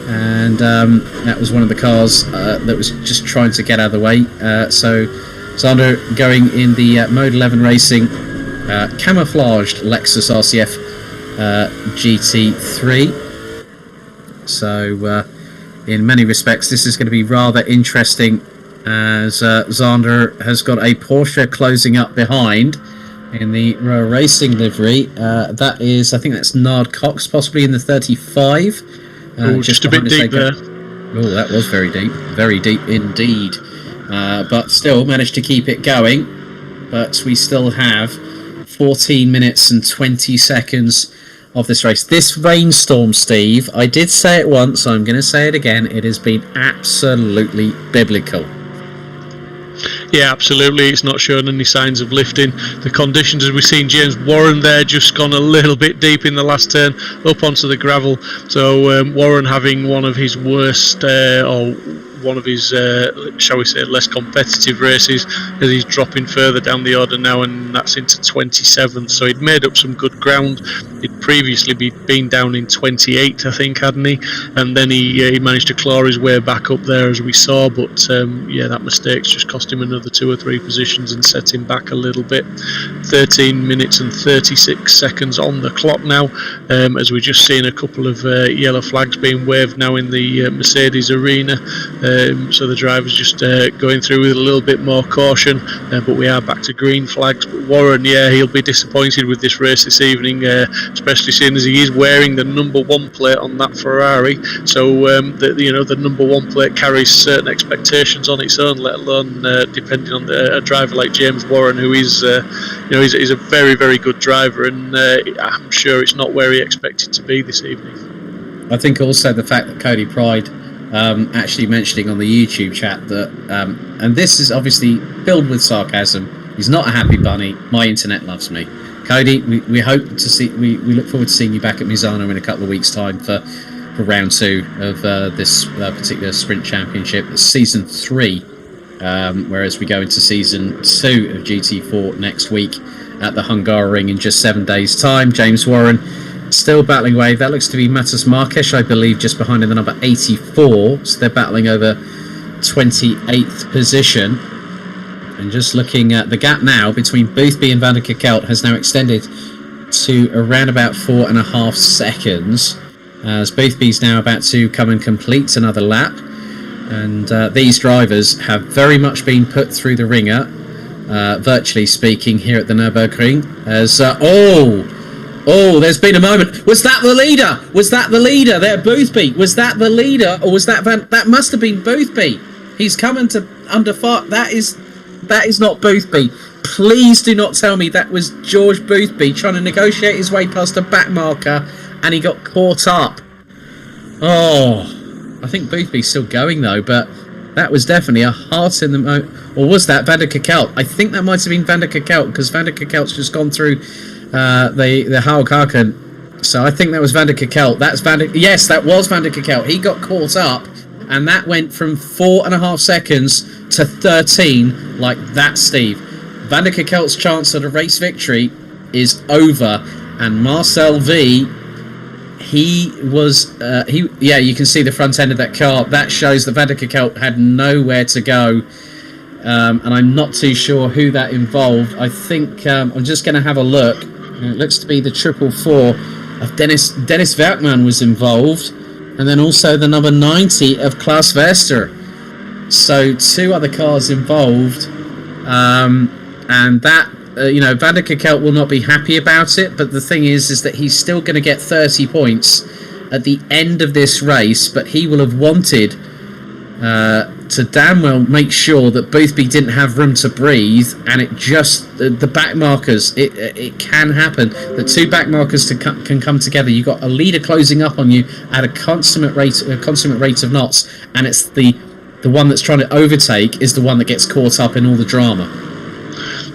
And that was one of the cars that was just trying to get out of the way. So Zander going in the Mode 11 Racing camouflaged Lexus RCF GT3. So in many respects this is going to be rather interesting, as Zander has got a Porsche closing up behind in the racing livery. That is, I think that's Nard Cox, possibly in the 35. Just a bit deep there. Oh, that was very deep indeed. But still managed to keep it going. But we still have 14 minutes and 20 seconds of this race. This rainstorm, Steve, I did say it once, I'm going to say it again, it has been absolutely biblical. Yeah, absolutely. It's not showing any signs of lifting. The conditions, as we've seen James Warren there, just gone a little bit deep in the last turn, up onto the gravel. So Warren having one of his worst, or one of his, shall we say, less competitive races, as he's dropping further down the order now, and that's into 27th. So he'd made up some good ground. He'd previously been down in 28th, I think, hadn't he? And then he managed to claw his way back up there, as we saw. But yeah, that mistake's just cost him another 2 or 3 positions and set him back a little bit. 13 minutes and 36 seconds on the clock now, as we're just seeing a couple of yellow flags being waved now in the Mercedes arena. So the driver's just going through with a little bit more caution, but we are back to green flags. But Warren, yeah, he'll be disappointed with this race this evening, especially seeing as he is wearing the number 1 plate on that Ferrari. So the number 1 plate carries certain expectations on its own, let alone depending on a driver like James Warren, who is he's a very, very good driver, and I'm sure it's not where he expected to be this evening. I think also the fact that Cody Pride actually mentioning on the YouTube chat that, and this is obviously filled with sarcasm, he's not a happy bunny, my internet loves me. Cody, we hope to see, we look forward to seeing you back at Misano in a couple of weeks' time for round 2 of this particular sprint championship, season 3, whereas we go into season 2 of GT4 next week at the Hungaroring in just 7 days' time. James Warren Still battling away. That looks to be Matas Marques, I believe, just behind in the number 84. So they're battling over 28th position. And just looking at the gap now between Boothby and Van der Kerkelt has now extended to around about 4.5 seconds. As Boothby's now about to come and complete another lap. And these drivers have very much been put through the ringer, virtually speaking, here at the Nürburgring. As there's been a moment. Was that the leader? Was that the leader there, Boothby? Was that the leader, or was that That must have been Boothby. He's coming to under fire. That is not Boothby. Please do not tell me that was George Boothby trying to negotiate his way past a back marker, and he got caught up. Oh, I think Boothby's still going though, but that was definitely a heart in the moment. Or was that Van der Kerkelt? I think that might have been Van der Kerkelt, because Van der Kerkelt's just gone through the Haughaken. So I think that was Van der Kerkelt. Yes, that was Van der Kerkelt. He got caught up, and that went from 4.5 seconds to 13 like that, Steve. Van der Kerkelt's chance at a race victory is over, and Marcel V, you can see the front end of that car. That shows that Van der Kerkelt had nowhere to go, and I'm not too sure who that involved. I think I'm just going to have a look. It looks to be the 444 of Dennis Werkman was involved, and then also the number 90 of Klaus Verster. So 2 other cars involved, and that Van der Kerkelt will not be happy about it. But the thing is that he's still going to get 30 points at the end of this race. But he will have wanted to damn well make sure that Boothby didn't have room to breathe, and it just the back markers. It can happen that 2 back markers can come together. You've got a leader closing up on you at a consummate rate of knots, and it's the one that's trying to overtake is the one that gets caught up in all the drama.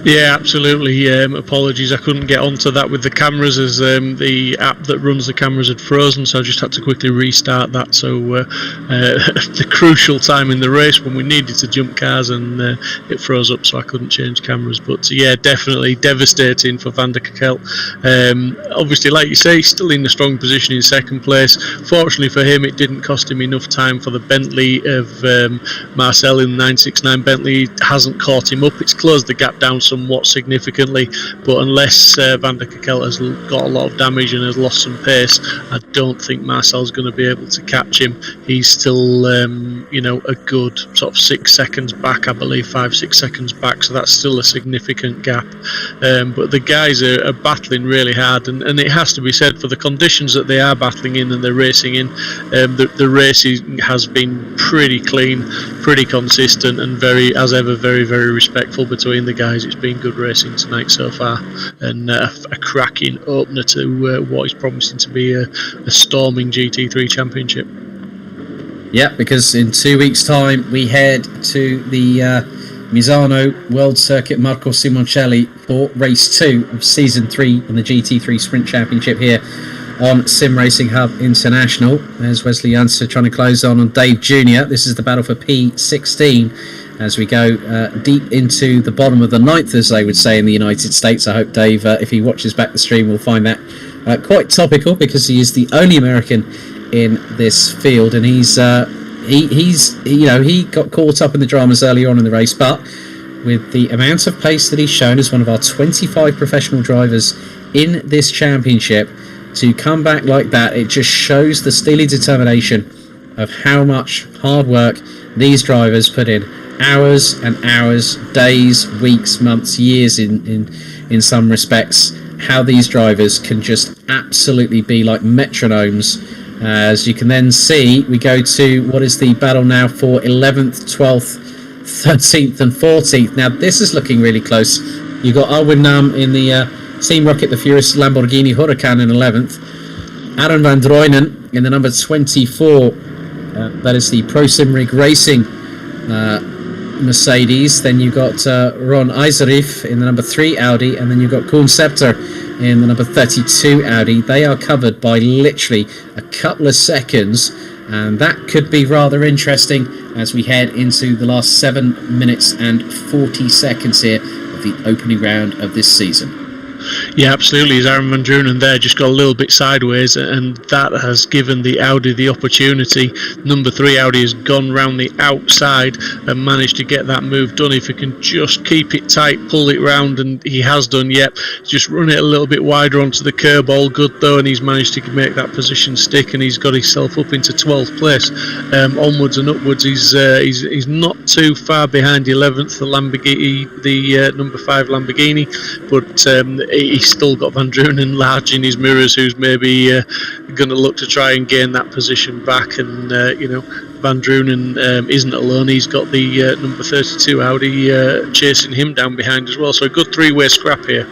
Yeah, absolutely. Apologies, I couldn't get onto that with the cameras, as the app that runs the cameras had frozen, so I just had to quickly restart that. So the crucial time in the race when we needed to jump cars, and it froze up, so I couldn't change cameras. But yeah, definitely devastating for Van der Kerkelt. Obviously, like you say, he's still in a strong position in second place. Fortunately for him, it didn't cost him enough time for the Bentley of Marcel in the 969 Bentley. Hasn't caught him up. It's closed the gap down somewhat significantly, but unless Van der Kerkelt has got a lot of damage and has lost some pace, I don't think Marcel's going to be able to catch him. He's still a good sort of 6 seconds back, I believe, 5-6 seconds back, so that's still a significant gap. But the guys are battling really hard, and it has to be said, for the conditions that they are battling in and they're racing in, the racing has been pretty clean, pretty consistent, and very very respectful between the guys. It's been good racing tonight so far, and a cracking opener to what is promising to be a storming GT3 Championship. Yeah, because in 2 weeks' time we head to the Misano World Circuit Marco Simoncelli for race 2 of season 3 in the GT3 Sprint Championship here on Sim Racing Hub International. There's Wesley Janssen trying to close on Dave Jr. This is the battle for P16 as we go deep into the bottom of the 9th, as they would say in the United States. I hope Dave, if he watches back the stream, will find that quite topical, because he is the only American in this field, and he got caught up in the dramas earlier on in the race, but with the amount of pace that he's shown as one of our 25 professional drivers in this championship, to come back like that, it just shows the steely determination of how much hard work these drivers put in. Hours and hours, days, weeks, months, years in some respects. How these drivers can just absolutely be like metronomes. As you can then see, we go to what is the battle now for 11th, 12th, 13th and 14th. Now this is looking really close. You've got Alwin Nam in the Team Rocket the Furious Lamborghini Huracan in 11th. Aaron van Drooinen in the number 24. That is the Pro Sim Rig Racing Mercedes. Then you've got Ron Eiserif in the number 3 Audi, and then you've got Koen Septer in the number 32 Audi. They are covered by literally a couple of seconds, and that could be rather interesting as we head into the last 7 minutes and 40 seconds here of the opening round of this season. Yeah, absolutely. As Aaron Van Drunen there just got a little bit sideways, and that has given the Audi the opportunity. Number 3 Audi has gone round the outside and managed to get that move done. If he can just keep it tight, pull it round, and he has done, just run it a little bit wider onto the curb, all good though, and he's managed to make that position stick, and he's got himself up into 12th place. Onwards and upwards, he's not too far behind 11th, the Lamborghini, the number 5 Lamborghini, but he's still got Van Drunen large in his mirrors, who's maybe going to look to try and gain that position back. And Van Drunen isn't alone. He's got the number 32 Audi chasing him down behind as well. So a good 3-way scrap here.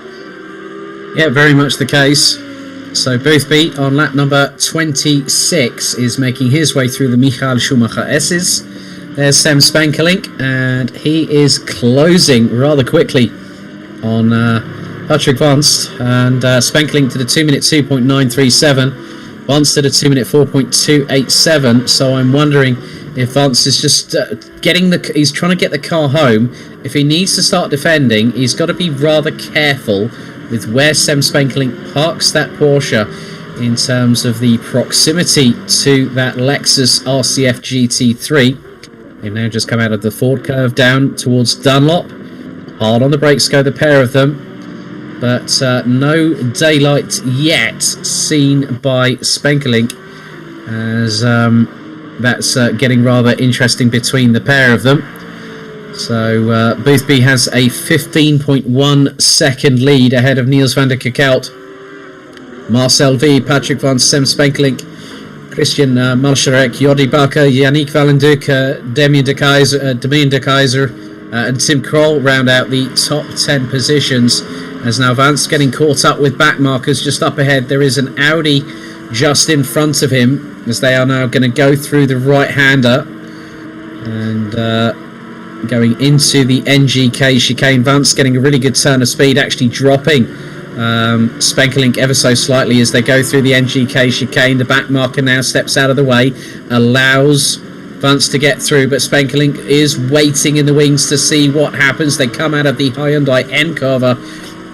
Yeah, very much the case. So Boothby on lap number 26 is making his way through the Michael Schumacher S's. There's Sam Spankelink, and he is closing rather quickly on Patrick Vance, and Spankelink did a 2 minute 2.937. Vance did a 2 minute 4.287. So I'm wondering if Vance is just he's trying to get the car home. If he needs to start defending, he's got to be rather careful with where Sam Spankelink parks that Porsche in terms of the proximity to that Lexus RCF GT3. They've now just come out of the Ford curve down towards Dunlop. Hard on the brakes go the pair of them, but no daylight yet seen by Spankelink, as that's getting rather interesting between the pair of them. So Boothby has a 15.1 second lead ahead of Niels van der Kerkhout. Marcel V, Patrick Vance, Sam Spankelink, Christian Malcherek, Jordi Bakker, Yannick Valenduc, Damien de Keyser, and Tim Kroll round out the top 10 positions, as now Vance getting caught up with back markers just up ahead. There is an Audi just in front of him, as they are now going to go through the right-hander and going into the NGK chicane. Vance getting a really good turn of speed, actually dropping Spankelink ever so slightly as they go through the NGK chicane. The back marker now steps out of the way, allows Vance to get through, but Spankelink is waiting in the wings to see what happens. They come out of the Hyundai N-Carver,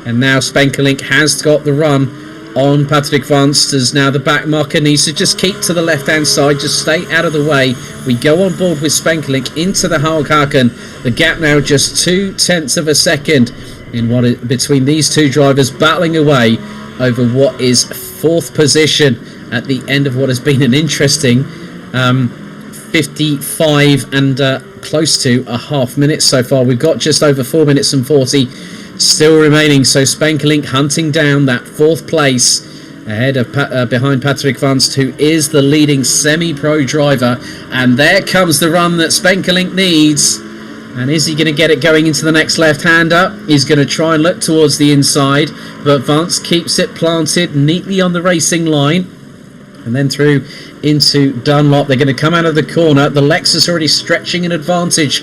and now Spankelink has got the run on Patrick Vance, as now the back marker needs to just keep to the left-hand side, just stay out of the way. We go on board with Spankelink into the Hagen. The gap now just 0.2 of a second in between these two drivers, battling away over what is 4th position at the end of what has been an interesting 55 and close to a half minutes so far. We've got just over 4 minutes and 40 still remaining, so Spankelink hunting down that 4th place ahead of behind Patrick Vance, who is the leading semi-pro driver. And there comes the run that Spankelink needs. And is he going to get it going into the next left-hander? He's going to try and look towards the inside, but Vance keeps it planted neatly on the racing line. And then through into Dunlop. They're going to come out of the corner. The Lexus already stretching an advantage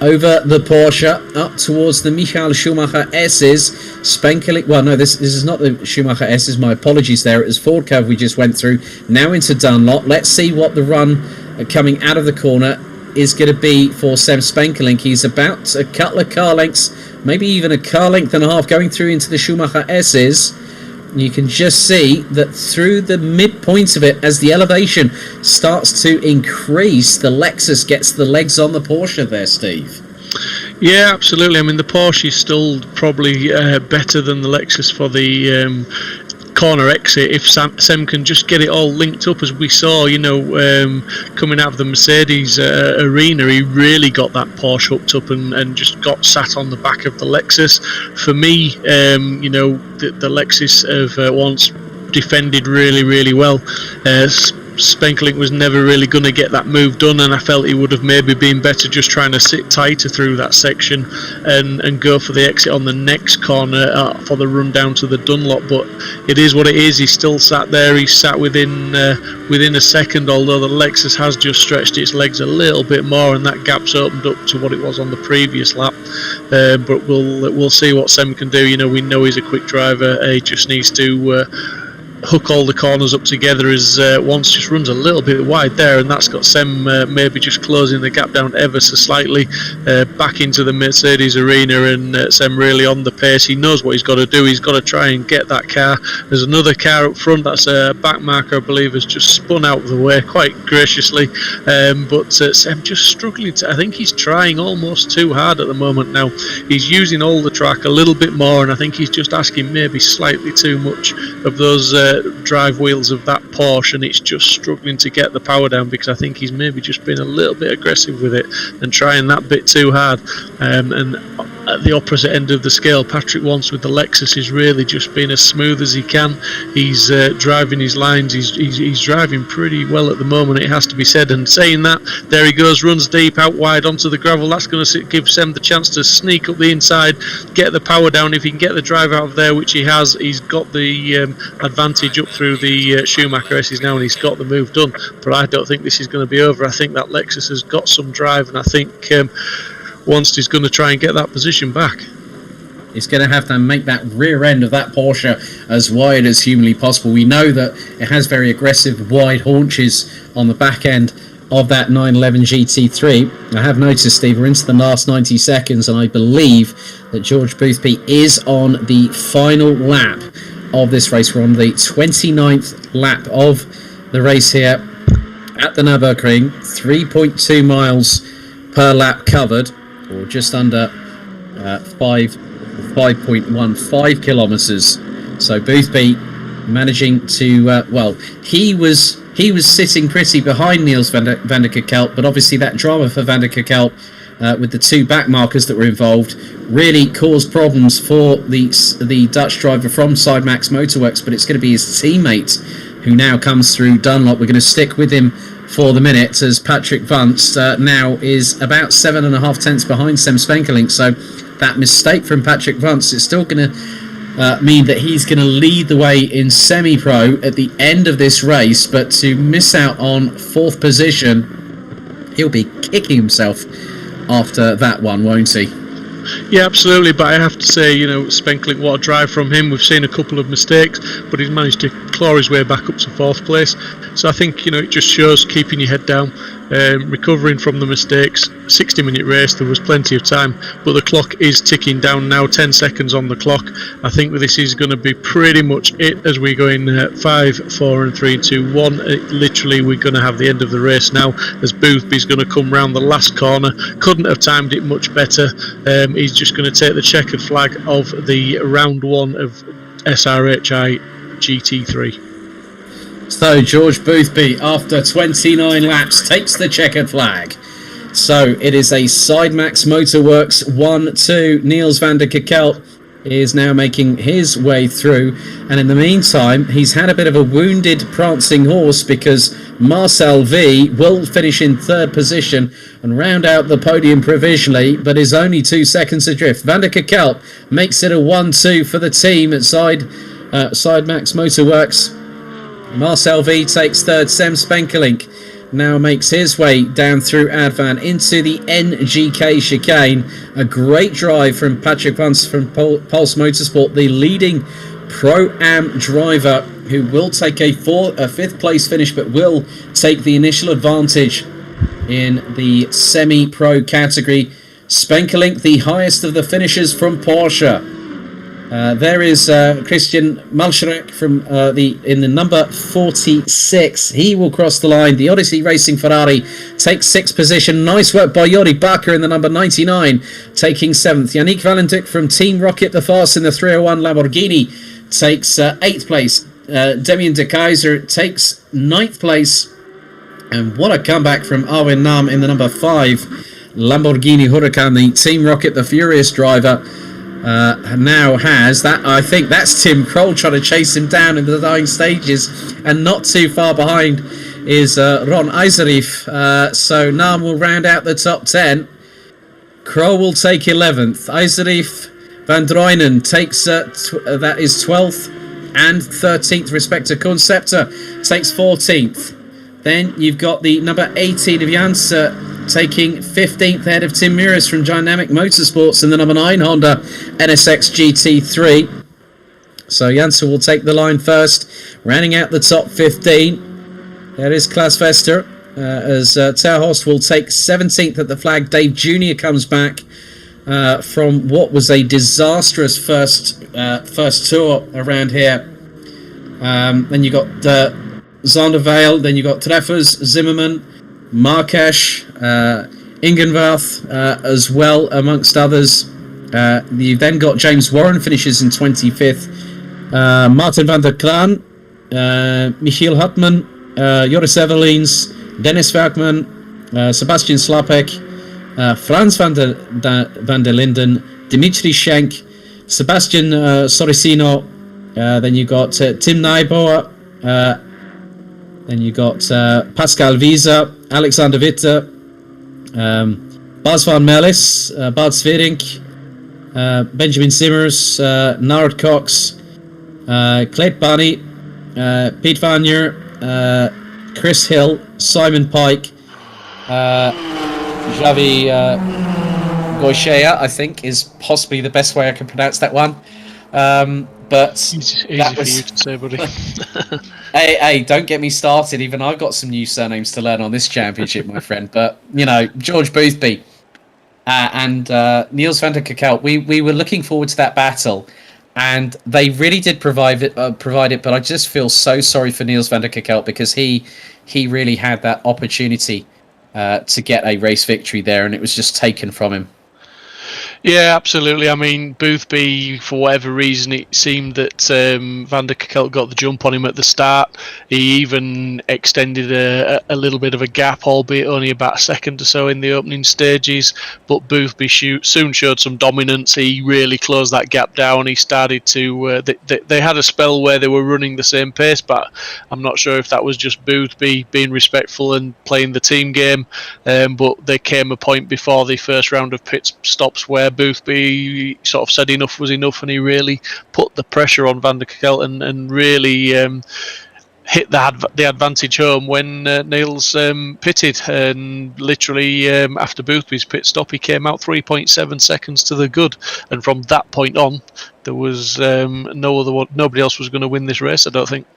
over the Porsche up towards the Michael Schumacher S's. Spankelink, well, no, this is not the Schumacher S's, my apologies there. It was Ford curve we just went through. Now into Dunlop. Let's see what the run coming out of the corner is going to be for Sam Spankelink. He's about a couple of car lengths, maybe even a car length and a half going through into the Schumacher S's. You can just see that through the midpoint of it, as the elevation starts to increase, the Lexus gets the legs on the Porsche there, Steve. Yeah, absolutely. I mean, the Porsche is still probably better than the Lexus for the corner exit. If Sam can just get it all linked up, as we saw, coming out of the Mercedes arena, he really got that Porsche hooked up and just got sat on the back of the Lexus. For me, the Lexus have once defended really, really well. Spankelink was never really going to get that move done, and I felt he would have maybe been better just trying to sit tighter through that section and go for the exit on the next corner for the run down to the Dunlop. But it is what it is. He's still sat there. He's sat within a second, although the Lexus has just stretched its legs a little bit more, and that gap's opened up to what it was on the previous lap. But we'll see what Sam can do. We know he's a quick driver. He just needs to hook all the corners up together as Once just runs a little bit wide there, and that's got Sem maybe just closing the gap down ever so slightly back into the Mercedes arena, and Sem really on the pace. He knows what he's got to do. He's got to try and get that car. There's another car up front, that's a back marker, I believe, has just spun out of the way quite graciously, but Sem just struggling to, I think he's trying almost too hard at the moment now. He's using all the track a little bit more, and I think he's just asking maybe slightly too much of those drive wheels of that Porsche, and it's just struggling to get the power down, because I think he's maybe just been a little bit aggressive with it and trying that bit too hard. And at the opposite end of the scale, Patrick Wants with the Lexus is really just being as smooth as he can. He's driving his lines, he's driving pretty well at the moment, it has to be said. And saying that, there he goes, runs deep out wide onto the gravel. That's going to give Sem the chance to sneak up the inside, get the power down. If he can get the drive out of there, which he has, he's got the advantage up through the Schumacher S's now, and he's got the move done. But I don't think this is going to be over. I think that Lexus has got some drive, and I think Once he's going to try and get that position back. He's going to have to make that rear end of that Porsche as wide as humanly possible. We know that it has very aggressive wide haunches on the back end of that 911 GT3. I have noticed, Steve, we're into the last 90 seconds, and I believe that George Boothby is on the final lap of this race. We're on the 29th lap of the race here at the Nürburgring. 3.2 miles per lap covered, or just under 5.15 kilometres. So Boothby managing to he was sitting pretty behind Niels van der Kerkhout, but obviously that drama for van der Kerkhout with the two back markers that were involved really caused problems for the Dutch driver from Sidemax Motorworks. But it's going to be his teammate who now comes through Dunlop. We're going to stick with him for the minute, as Patrick Wants now is about 7.5 tenths behind Sem Spenkelink. So that mistake from Patrick Wants is still going to mean that he's going to lead the way in semi-pro at the end of this race. But to miss out on 4th position, he'll be kicking himself after that one, won't he? Yeah, absolutely, but I have to say, Spenkelink, what a drive from him. We've seen a couple of mistakes, but he's managed to claw his way back up to 4th place. So I think, it just shows keeping your head down, recovering from the mistakes. 60-minute race, there was plenty of time, but the clock is ticking down now, 10 seconds on the clock. I think this is going to be pretty much it as we go in 5, 4 and 3, 2, 1. Literally, we're going to have the end of the race now, as Boothby's going to come round the last corner. Couldn't have timed it much better. He's just going to take the checkered flag of the round 1 of SRHI GT3. So George Boothby, after 29 laps, takes the checkered flag. So it is a Sidemax Motorworks 1-2. Niels van der Kerkhout is now making his way through, and in the meantime he's had a bit of a wounded prancing horse, because Marcel V will finish in 3rd position and round out the podium provisionally, but is only 2 seconds adrift. Van der Kerkhout makes it a 1-2 for the team at Sidemax Motorworks. Marcel V takes 3rd. Sem Spenkelink now makes his way down through Advan into the NGK chicane. A great drive from Patrick Wants from Pulse Motorsport, the leading Pro-Am driver, who will take a 5th place finish, but will take the initial advantage in the semi-pro category. Spenkelink, the highest of the finishers from Porsche. There is Christian Malschrek from in the number 46. He will cross the line. The Odyssey Racing Ferrari takes 6th position. Nice work by Yori Bakker in the number 99, taking 7th. Yannick Valentuk from Team Rocket the Fast in the 301 Lamborghini takes 8th place. Damien de Keyser takes 9th place. And what a comeback from Arwen Nam in the number 5 Lamborghini Huracan. The Team Rocket the Furious driver now has that. I think that's Tim Kroll trying to chase him down in the dying stages, and not too far behind is Ron Eiserif. So Nam will round out the top 10. Kroll will take 11th. Eiserif Van Druynen takes that is 12th and 13th respective. Conceptor takes 14th. Then you've got the number 18 of Janse taking 15th ahead of Tim Muris from Dynamic Motorsports in the number 9 Honda NSX GT3. So Janssen will take the line first, rounding out the top 15. There is Klaas Vester, as Terhorst will take 17th at the flag. Dave Jr. comes back from what was a disastrous first tour around here. Then you got Zondervale, then you got Treffers, Zimmerman, Markesh, Ingenwarth as well, amongst others. You've then got James Warren finishes in 25th. Martin van der Kraan, Michiel Hutman, Joris Everleens, Dennis Werkman, Sebastian Slapek, Frans van der Linden, Dimitri Schenk, Sebastian Sorricino. Then you got Tim Nijboer. Then you got Pascal Visa, Alexander Witte, Bas van Melis, Bart Sverink, Benjamin Simmers, Nard Cox, Clayt Barney, Piet Vanyer, Chris Hill, Simon Pike, Javi Goichea, I think is possibly the best way I can pronounce that one. But easy that for was... you to say, buddy. Hey, don't get me started. Even I've got some new surnames to learn on this championship, my friend. But, you know, George Boothby and Niels van der Kerkhout, we were looking forward to that battle. And they really did provide it, but I just feel so sorry for Niels van der Kerkhout because he really had that opportunity to get a race victory there, and it was just taken from him. Yeah, absolutely. I mean, Boothby, for whatever reason, it seemed that Van der Kerkhout got the jump on him at the start. He even extended a little bit of a gap, albeit only about a second or so in the opening stages. But Boothby soon showed some dominance. He really closed that gap down. He started to... they had a spell where they were running the same pace, but I'm not sure if that was just Boothby being respectful and playing the team game. But there came a point before the first round of pit stops where Boothby sort of said enough was enough, and he really put the pressure on Van der Kerkhout and really hit the advantage home when Niels pitted, and literally after Boothby's pit stop he came out 3.7 seconds to the good, and from that point on there was nobody else was going to win this race, I don't think.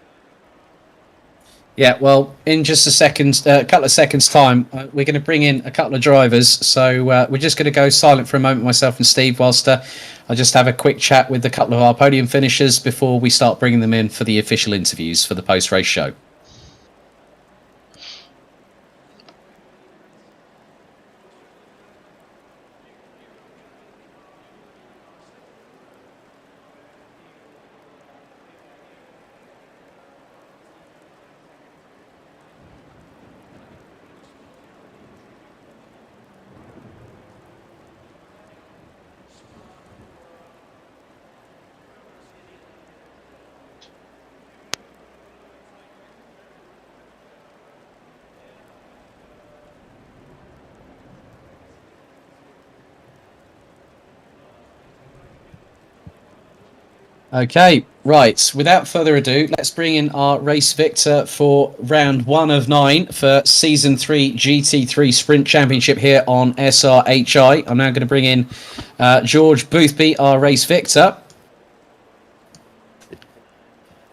Yeah, well, in just a couple of seconds' time, we're going to bring in a couple of drivers. So we're just going to go silent for a moment, myself and Steve, whilst I just have a quick chat with a couple of our podium finishers before we start bringing them in for the official interviews for the post-race show. Okay, right. Without further ado, let's bring in our race victor for round 1 of 9 for Season 3 GT3 Sprint Championship here on SRHI. I'm now going to bring in George Boothby, our race victor.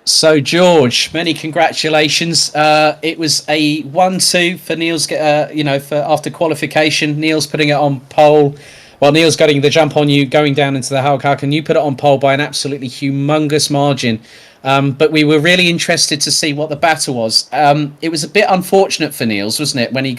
So, George, many congratulations. It was a 1-2 for Niels, for after qualification. Niels putting it on pole. Well, Niels getting the jump on you, going down into the Hellcat, and you put it on pole by an absolutely humongous margin. But we were really interested to see what the battle was. It was a bit unfortunate for Niels, wasn't it, when he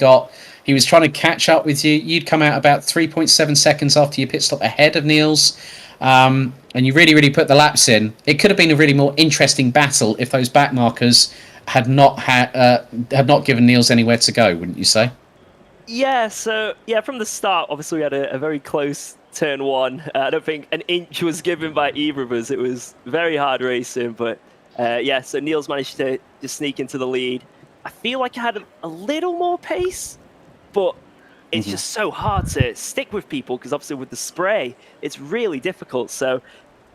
was trying to catch up with you. You'd come out about 3.7 seconds after your pit stop ahead of Niels, and you really put the laps in. It could have been a really more interesting battle if those back markers had not given Niels anywhere to go, wouldn't you say? Yeah, from the start, obviously we had a very close turn 1. I don't think an inch was given by either of us. It was very hard racing, but so Niels managed to just sneak into the lead. I feel like I had a little more pace, but it's just so hard to stick with people because obviously with the spray, it's really difficult. So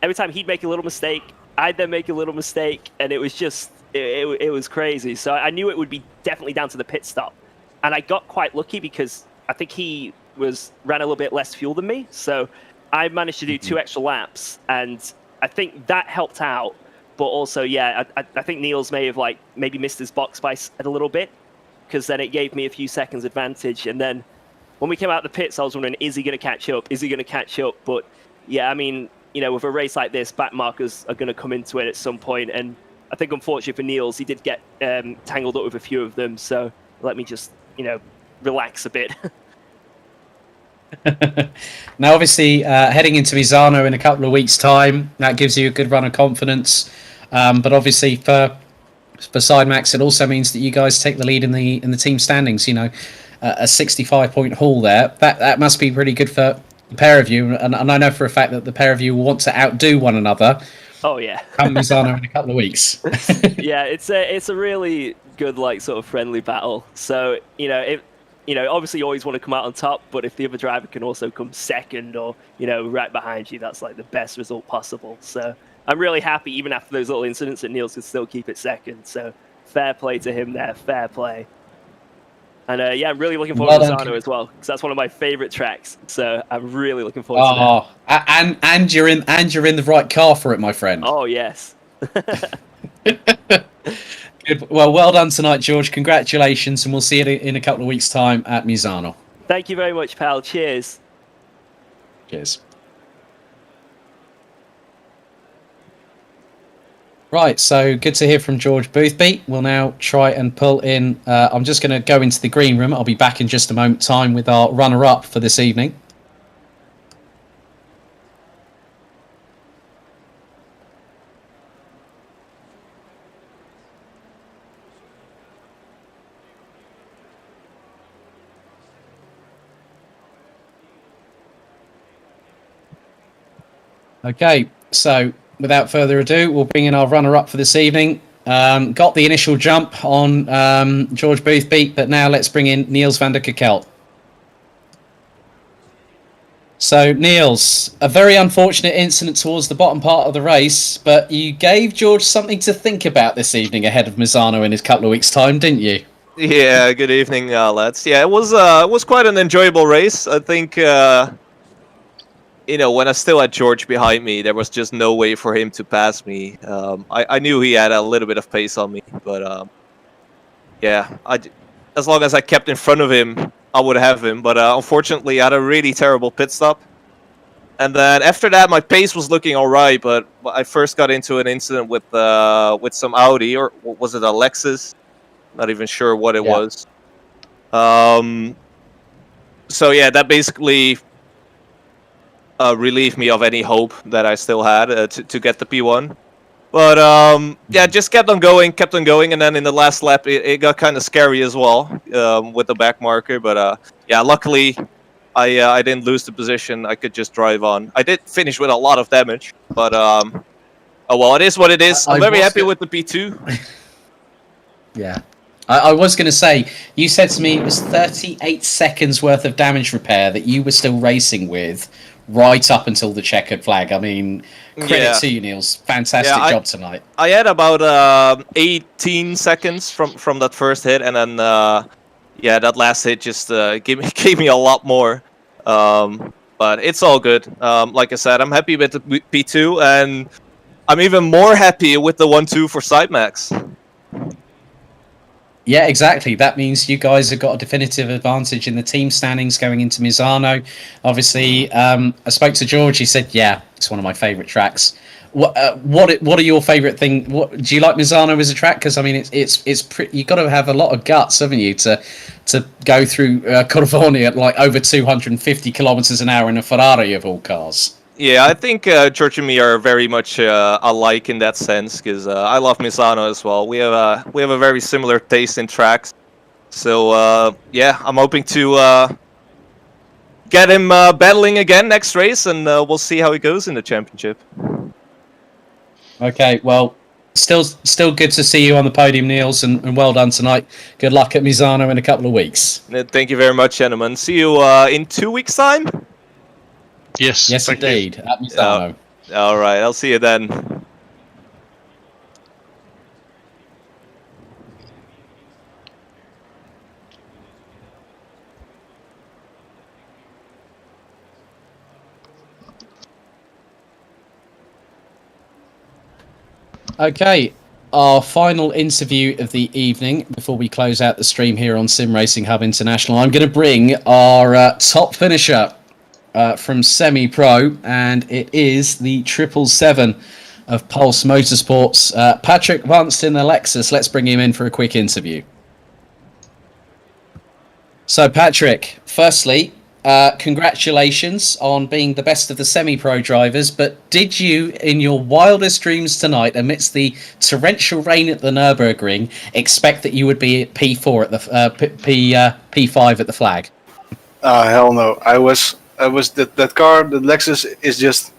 every time he'd make a little mistake, I'd then make a little mistake, and it was just, it was crazy. So I knew it would be definitely down to the pit stop. And I got quite lucky because I think he ran a little bit less fuel than me. So I managed to do 2 extra laps. And I think that helped out. But also, yeah, I think Niels may have maybe missed his box by a little bit, because then it gave me a few seconds advantage. And then when we came out of the pits, I was wondering, is he going to catch up? Is he going to catch up? But yeah, I mean, with a race like this, back markers are going to come into it at some point. And I think, unfortunately for Niels, he did get tangled up with a few of them. So let me just, relax a bit. Now, obviously, heading into Misano in a couple of weeks' time, that gives you a good run of confidence. But obviously, for Sidemax, it also means that you guys take the lead in the team standings. A 65-point haul there. That must be pretty good for the pair of you. And I know for a fact that the pair of you will want to outdo one another. Oh yeah. Come Misano in a couple of weeks. Yeah, it's a really good sort of friendly battle. So obviously you always want to come out on top, but if the other driver can also come second or right behind you, that's the best result possible. So I'm really happy, even after those little incidents, that Niels could still keep it second. So fair play to him there, fair play. And yeah, I'm really looking forward to Misano as well, because that's one of my favorite tracks. So I'm really looking forward to that. And you're in the right car for it, my friend. Oh yes. Good. Well done tonight, George. Congratulations, and we'll see you in a couple of weeks' time at Misano. Thank you very much, pal. Cheers. Cheers. Right, so good to hear from George Boothby. We'll now try and pull in. I'm just going to go into the green room. I'll be back in just a moment time with our runner-up for this evening. Okay, so without further ado, we'll bring in our runner-up for this evening. Got the initial jump on George Boothby, but now let's bring in Niels van der Kerkel. So, Niels, a very unfortunate incident towards the bottom part of the race, but you gave George something to think about this evening ahead of Misano in a couple of weeks' time, didn't you? Yeah, good evening, lads. Yeah, it was quite an enjoyable race. I think... when I still had George behind me, there was just no way for him to pass me. I knew he had a little bit of pace on me, but yeah, as long as I kept in front of him, I would have him. But unfortunately, I had a really terrible pit stop. And then after that, my pace was looking all right, but I first got into an incident with some Audi, or was it a Lexus? Not even sure what it was. So yeah, that basically... relieve me of any hope that I still had to get the P1. But yeah, just kept on going, and then in the last lap it got kind of scary as well with the back marker. But yeah, luckily I didn't lose the position. I could just drive on. I did finish with a lot of damage, but oh well, it is what it is. I'm very happy with the P2. Yeah. I was going to say, you said to me it was 38 seconds worth of damage repair that you were still racing with right up until the checkered flag. I mean, credit to you, Niels. Fantastic job tonight. I had about 18 seconds from that first hit, and then yeah, that last hit just gave me a lot more. But it's all good. Like I said, I'm happy with the P2, and I'm even more happy with the 1-2 for Sidemax. Yeah, exactly. That means you guys have got a definitive advantage in the team standings going into Misano. Obviously, I spoke to George. He said, "Yeah, it's one of my favourite tracks." What are your favourite thing? What do you like Misano as a track? Because I mean, it's you got to have a lot of guts, haven't you, to go through Corvone at over 250 kilometers an hour in a Ferrari of all cars. Yeah, I think George and me are very much alike in that sense, because I love Misano as well. We have a very similar taste in tracks, so yeah, I'm hoping to get him battling again next race, and we'll see how he goes in the championship. Okay, well, still good to see you on the podium, Niels, and well done tonight. Good luck at Misano in a couple of weeks. Thank you very much, gentlemen. See you in 2 weeks' time. Yes, indeed. At Misano. All right, I'll see you then. Okay, our final interview of the evening before we close out the stream here on Sim Racing Hub International. I'm going to bring our top finisher from semi-pro, and it is the 777 of Pulse Motorsports, Patrick Vance in the Lexus. Let's bring him in for a quick interview. So, Patrick, firstly, congratulations on being the best of the semi-pro drivers, but did you, in your wildest dreams tonight, amidst the torrential rain at the Nürburgring, expect that you would be at P4 at the P5 at the flag? Hell no. I was that car, the Lexus, is just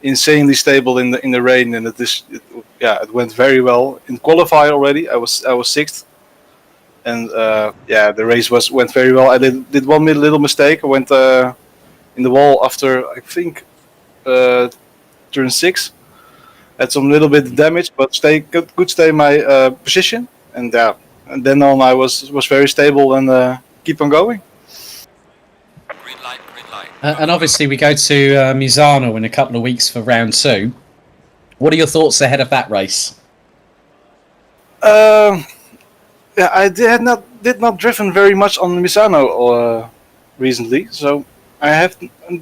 insanely stable in the rain, and it went very well in qualify already. I was sixth, and the race went very well. I did one little mistake. I went in the wall after, I think, turn 6. Had some little bit of damage, but could stay my position, and then on I was very stable and keep on going. And obviously we go to Misano in a couple of weeks for round 2. What are your thoughts ahead of that race? I did not driven very much on Misano recently, so I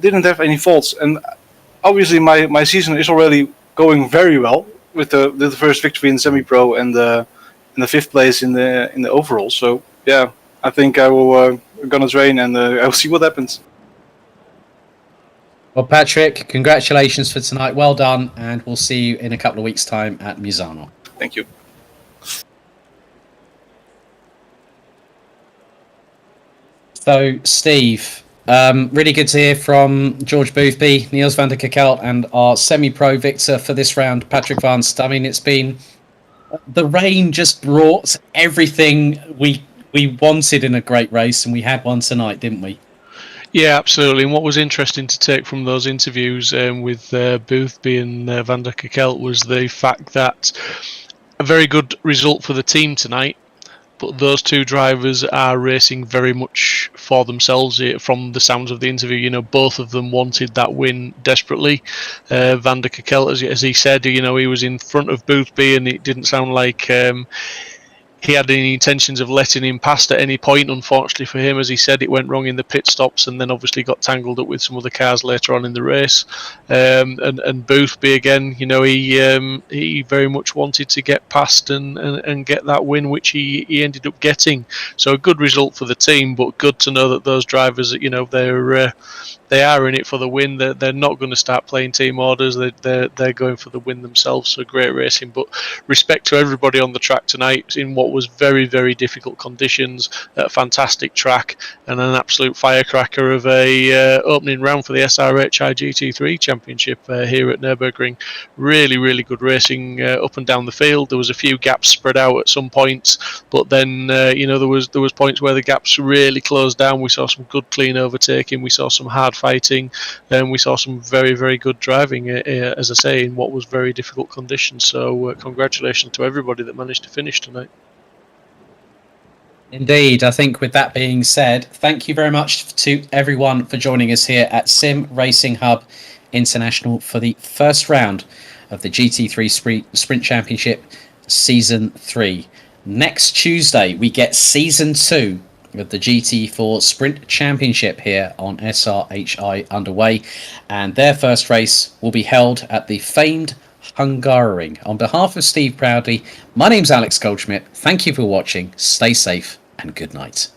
didn't have any faults. And obviously my season is already going very well with the first victory in semi-pro and the 5th place in the overall. So yeah, I think I will gonna train and I will see what happens. Well, Patrick, congratulations for tonight. Well done, and we'll see you in a couple of weeks' time at Misano. Thank you. So, Steve, really good to hear from George Boothby, Niels van der Kakelt, and our semi-pro victor for this round, Patrick Vance. I mean, the rain just brought everything we wanted in a great race, and we had one tonight, didn't we? Yeah, absolutely. And what was interesting to take from those interviews with Boothby and van der Kakelt was the fact that a very good result for the team tonight, but those two drivers are racing very much for themselves from the sounds of the interview. You know, both of them wanted that win desperately. Van der Kakelt, as he said, you know, he was in front of Boothby and it didn't sound like he had any intentions of letting him past at any point. Unfortunately for him, as he said, it went wrong in the pit stops and then obviously got tangled up with some of the cars later on in the race. And Boothby, again, you know, he very much wanted to get past and get that win, which he ended up getting. So a good result for the team, but good to know that those drivers, you know, they are in it for the win. They're not going to start playing team orders. They're going for the win themselves. So great racing. But respect to everybody on the track tonight in what was very, very difficult conditions. A fantastic track and an absolute firecracker of a opening round for the SRHI GT3 Championship here at Nürburgring. Really, really good racing up and down the field. There was a few gaps spread out at some points, but then you know, there was points where the gaps really closed down. We saw some good clean overtaking. We saw some hard fighting, and we saw some very, very good driving, as I say, in what was very difficult conditions. So congratulations to everybody that managed to finish tonight. Indeed. I think with that being said, thank you very much to everyone for joining us here at Sim Racing Hub International for the first round of the GT3 Sprint Championship Season 3. Next Tuesday, we get Season 2 of the GT4 Sprint Championship here on SRHI underway, and their first race will be held at the famed Hungaroring. On behalf of Steve Proudly, my name's Alex Goldschmidt. Thank you for watching. Stay safe and good night.